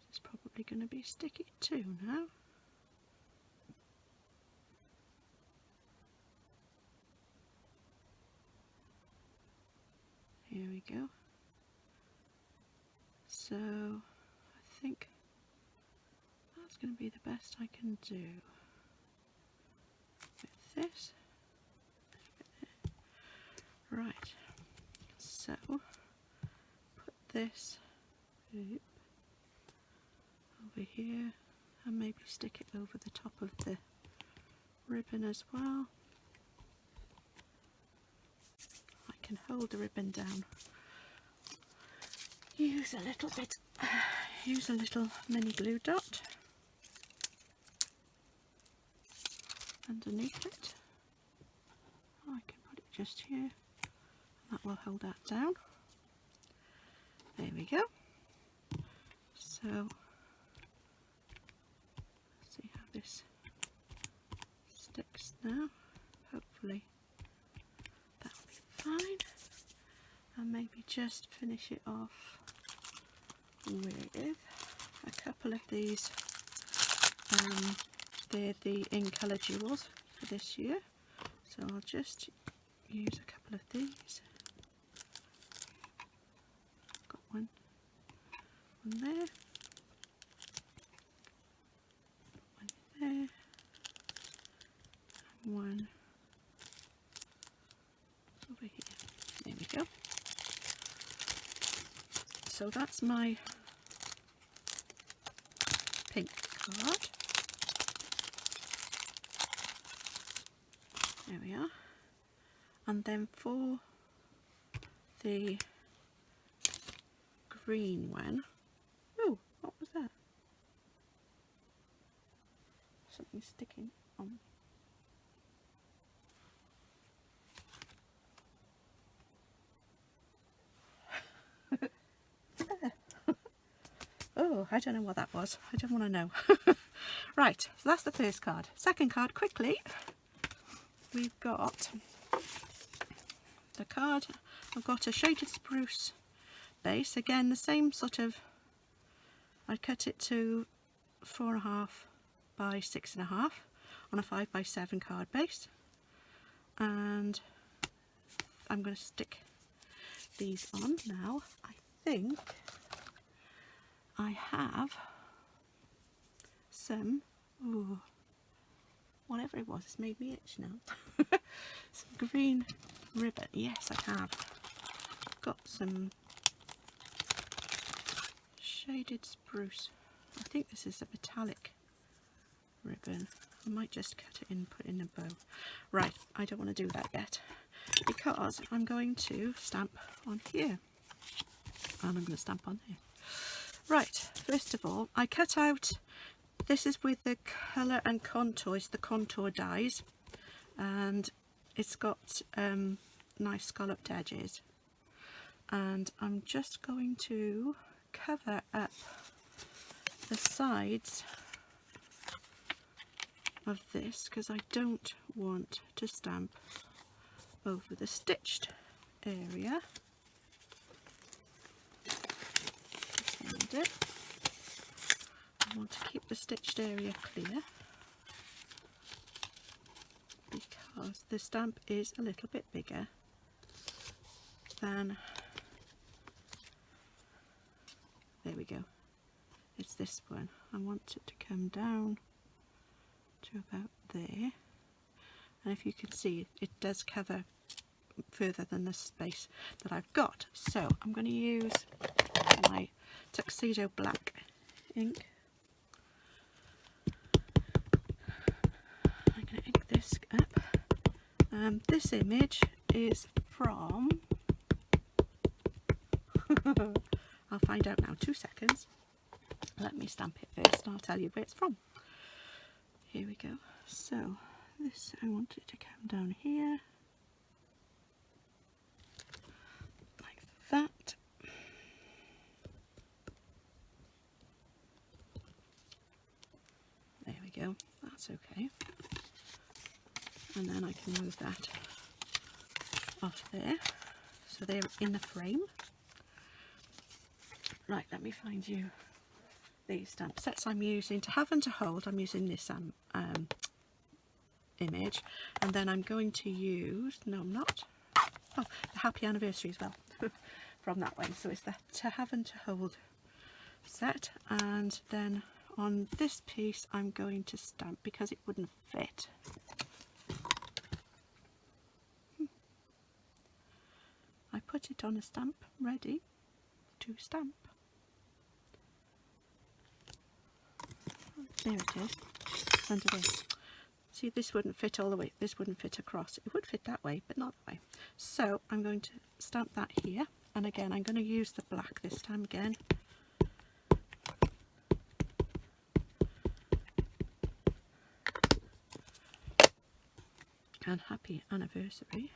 It's probably going to be sticky too now. Here we go. So I think that's going to be the best I can do with this. Right, so put this over here and maybe stick it over the top of the ribbon as well. I can hold the ribbon down. Use a little mini glue dot underneath it. I can put it just here. That will hold that down. There we go. So, let's see how this sticks now. Hopefully that will be fine. And maybe just finish it off with a couple of these. They're the In Colour Jewels for this year. So I'll just use a couple of these. Got one there, one there, and one over here. There we go. So that's my pink card. There we are. And then for the green one, oh, what was that? Something sticking on. Oh, I don't know what that was. I don't want to know. Right, so that's the first card. Second card, quickly. We've got the card. I've got a shaded spruce base. Again, the same sort of, I cut it to 4.5 by 6.5 on a 5 by 7 card base. And I'm going to stick these on now. I think I have some, ooh, whatever it was, it's made me itch now. Some green ribbon. Yes, I have. Got some shaded spruce. I think this is a metallic ribbon. I might just cut it in and put it in a bow. Right, I don't want to do that yet because I'm going to stamp on here. And I'm going to stamp on there. Right, first of all, I cut out, this is with the colour and contour, it's the contour dies, and it's got nice scalloped edges. And I'm just going to cover up the sides of this because I don't want to stamp over the stitched area. It. I want to keep the stitched area clear because the stamp is a little bit bigger than, there we go, it's this one. I want it to come down to about there, and if you can see it does cover further than the space that I've got. So I'm going to use my Tuxedo Black Ink. I'm going to ink this up. This image is from, I'll find out now, 2 seconds. Let me stamp it first and I'll tell you where it's from. Here we go. So this, I want it to come down here like that. go, that's okay. And then I can move that off there, so they're in the frame. Right, let me find you these stamp sets I'm using. To have and to hold, I'm using this image, and then I'm going to use, no I'm not, oh, the happy anniversary as well from that one. So it's the to have and to hold set, and then on this piece I'm going to stamp because it wouldn't fit. I put it on a stamp ready to stamp. There it is, under this. See, this wouldn't fit all the way, this wouldn't fit across. It would fit that way, but not that way. So I'm going to stamp that here, and again I'm going to use the black this time again. And happy anniversary.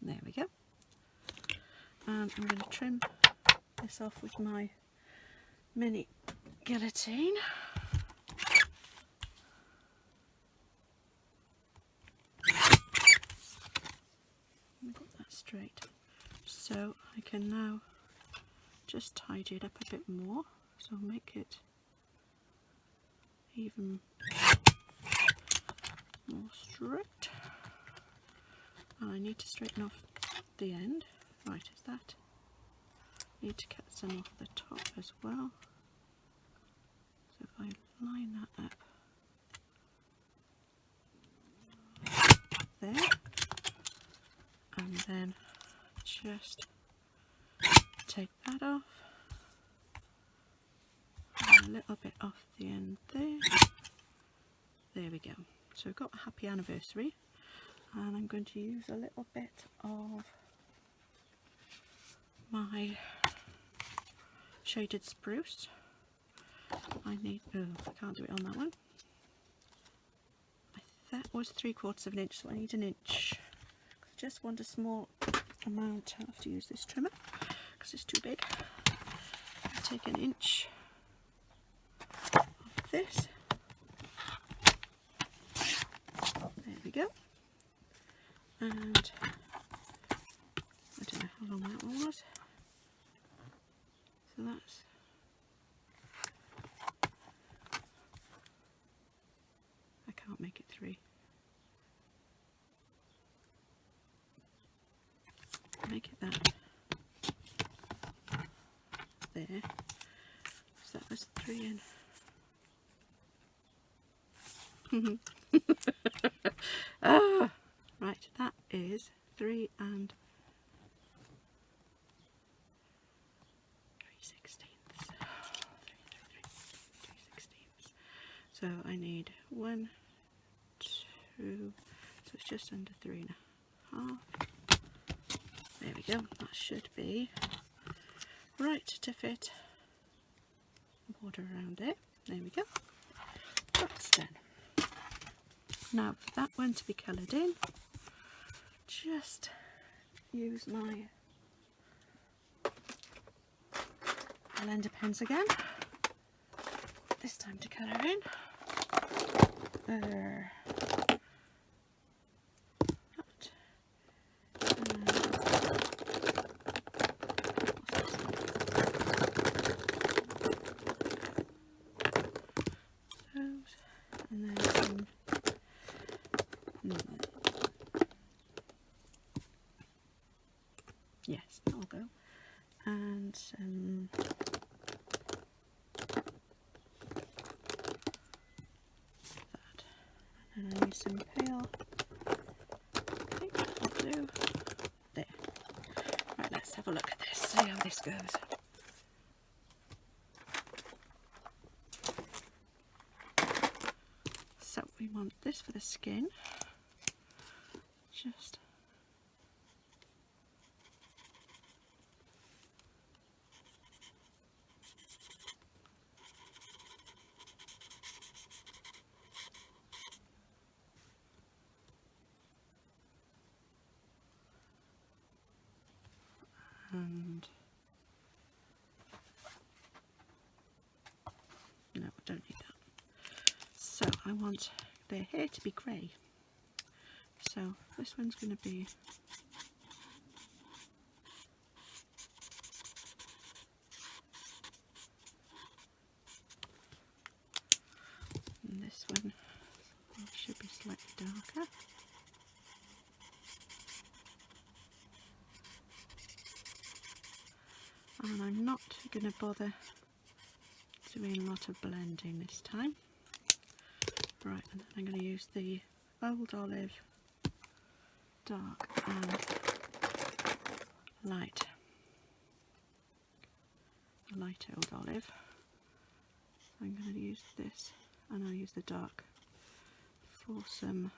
There we go. And I'm going to trim this off with my mini guillotine. Got that straight. So I can now just tidy it up a bit more, so make it even more straight. And I need to straighten off the end. Right, is that? Need to cut some off the top as well. So if I line that up there, and then just take that off, and a little bit off the end there. There we go. So we've got a happy anniversary, and I'm going to use a little bit of my shaded spruce. I need, oh, I can't do it on that one. That was 3/4 of an inch, so I need an inch. I just want a small amount. I have to use this trimmer because it's too big. I'll take an inch of this. There we go. And I don't know how long that one was. So that's, I can't make it 3. Make it that there. So that was 3 in. Ah, right, that is 3 and 3/16. 3/16. So I need 1, 2, so it's just under 3.5. There we go, that should be right to fit the border around it. There we go, that's done. Now for that one to be coloured in, just use my blender pens again, this time to colour in. And then some yes, that'll go. And some that. And then I need some pale pink, that'll do. There. Right, let's have a look at this, see how this goes. So we want this for the skin, just and no, I don't need that. So I want their hair to be grey. So this one's going to be and this one should be slightly darker. And I'm not going to bother doing a lot of blending this time. Right, and then I'm going to use the Old Olive dark and light Old Olive. I'm going to use this, and I'll use the dark for some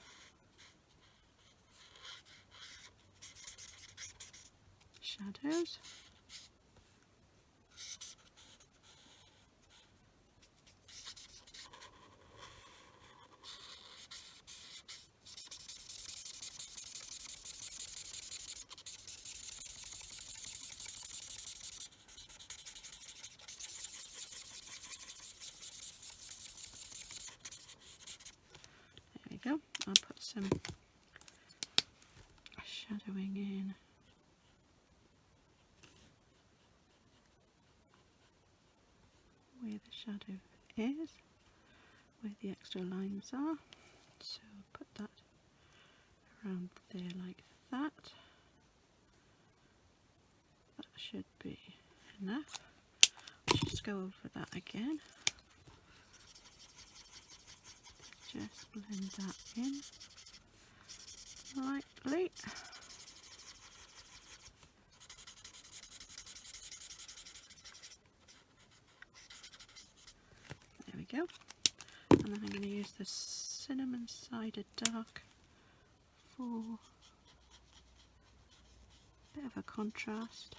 shadows. Go. I'll put some shadowing in where the shadow is, where the extra lines are. So I'll put that around there like that. That should be enough. Just go over that again. Just blend that in lightly. There we go. And then I'm going to use the cinnamon cider dark for a bit of a contrast.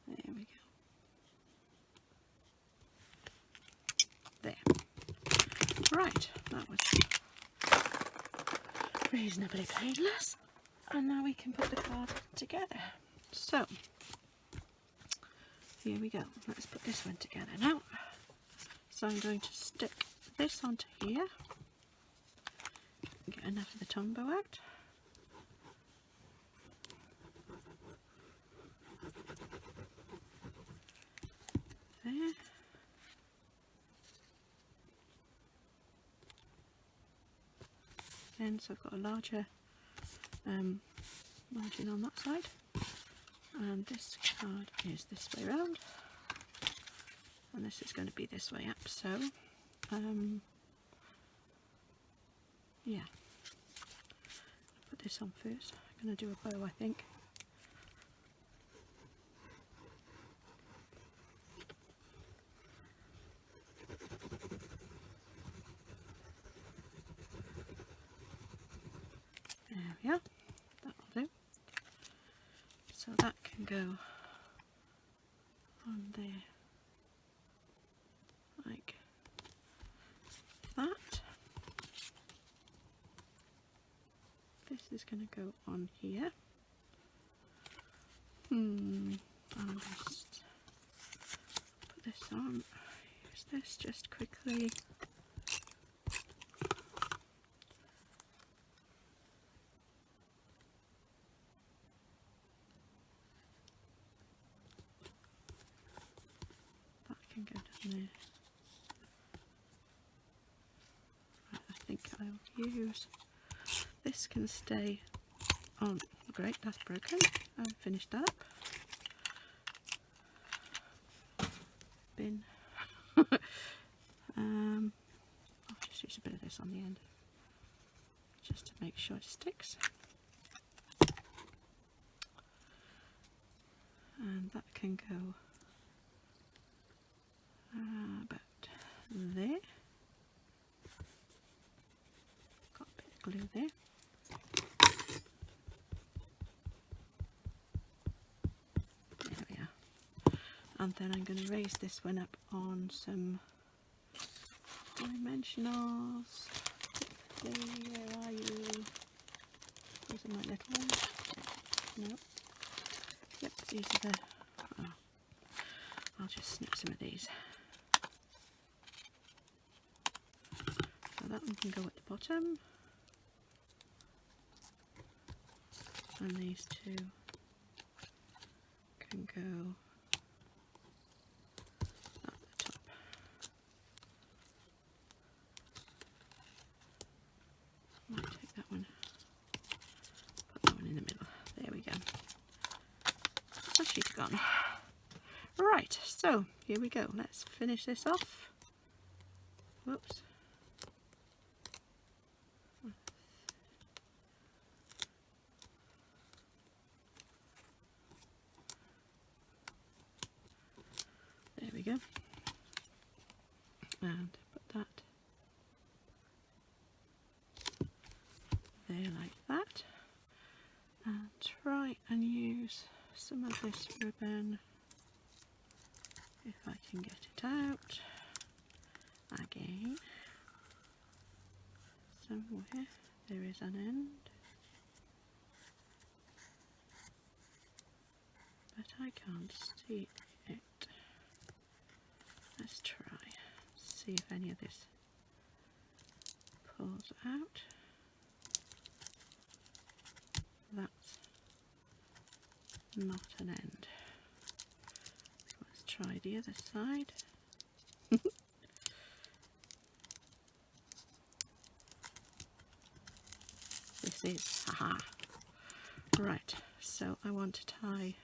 There we go. There. Right, that was reasonably painless. And now we can put the card together. So, here we go. Let's put this one together now. So I'm going to stick this onto here. Get enough of the Tombow out. There. Again, so I've got a larger margin on that side, and this card is this way round, and this is going to be this way up. So, yeah, put this on first. I'm going to do a bow, I think. There we are, that'll do. So that can go on there like that. This is going to go on here. I'll just put this on, use this just quickly. Go down there. Right, I think I'll use this. Can stay on. Great, that's broken. I've finished that up. Bin. I'll just use a bit of this on the end just to make sure it sticks. And that can go about there. Got a bit of glue there. And then I'm going to raise this one up on some dimensionals. Where are you? These are my little ones. No. Yep, these are the... Oh, I'll just snip some of these. So that one can go at the bottom. And these two can go at the top. Might take that one, put that one in the middle. There we go. So she's gone. Right, so here we go. Let's finish this off. Whoops. There we go. And put that there like that. And try and use some of this ribbon, if I can get it out, again, somewhere there is an end, but I can't see it. Let's try, see if any of this pulls out. That's not an end. Let's try the other side. This is, haha. Right, so I want to tie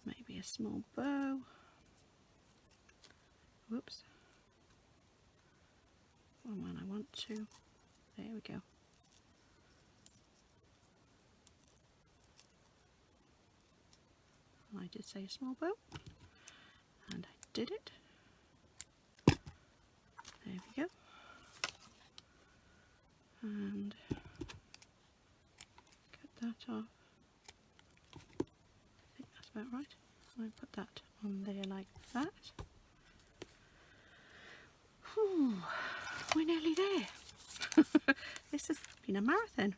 maybe a small bow. Whoops. And when I want to, there we go. I did say a small bow, and I did it. There we go. And cut that off. I think that's about right. I put that on there like that. Whew, we're nearly there. This has been a marathon.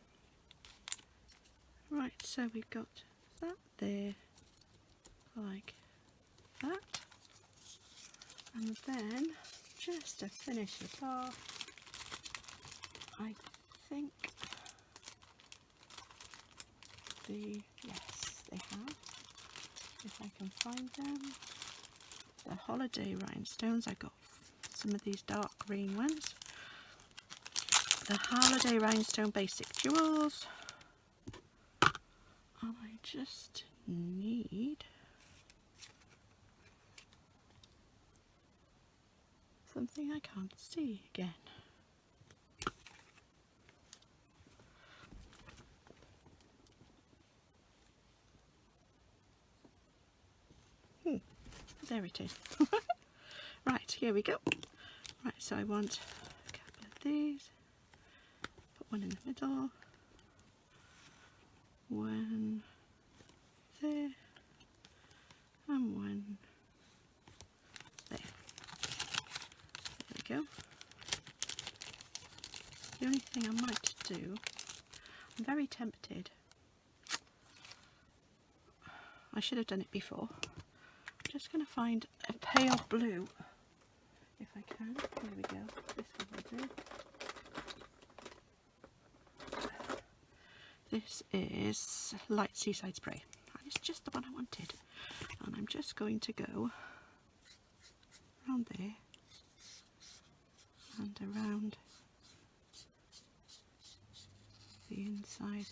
Right, so we've got that there, like that, and then just to finish it off, I think yes, they have, if I can find them, the holiday rhinestones. I got some of these dark green ones, the holiday rhinestone basic jewels, and I just need something I can't see again. There it is. Right, here we go. Right, so I want a couple of these. Put one in the middle. One there. And one there. There we go. The only thing I might do, I'm very tempted. I should have done it before. I'm just going to find a pale blue, if I can. There we go. This one will do. This is Light Seaside Spray, and it's just the one I wanted. And I'm just going to go around there and around the inside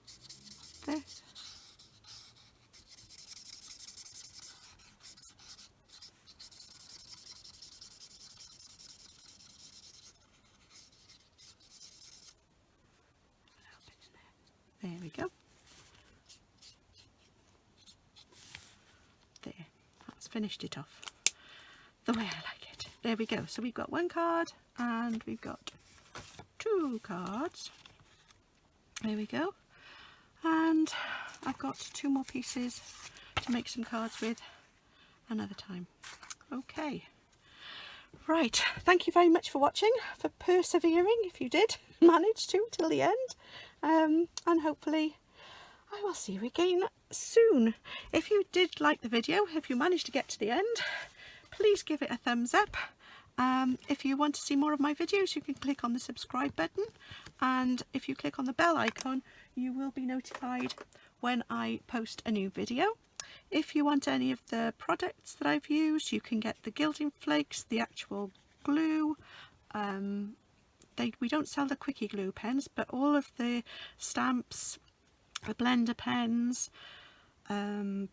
of this. There we go. There, that's finished it off the way I like it. There we go. So we've got one card and we've got two cards. There we go. And I've got two more pieces to make some cards with. another time. Okay. Right, thank you very much for watching, for persevering if you did manage to till the end, and hopefully I will see you again soon. If you did like the video, if you managed to get to the end, please give it a thumbs up. If you want to see more of my videos, you can click on the subscribe button, and if you click on the bell icon, you will be notified when I post a new video. If you want any of the products that I've used, you can get the gilding flakes, the actual glue. We don't sell the Quickie Glue pens, but all of the stamps, the blender pens, the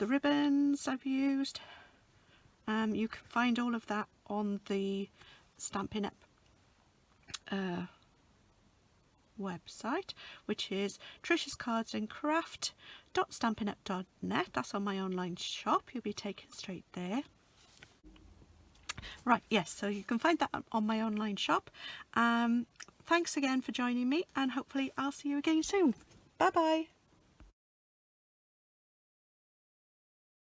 ribbons I've used. You can find all of that on the Stampin' Up website, which is Tricia's Cards and Craft.stampinup.net. That's on my online shop. You'll be taken straight there. Right, yes, so you can find that on my online shop. Thanks again for joining me, and hopefully I'll see you again soon. Bye bye.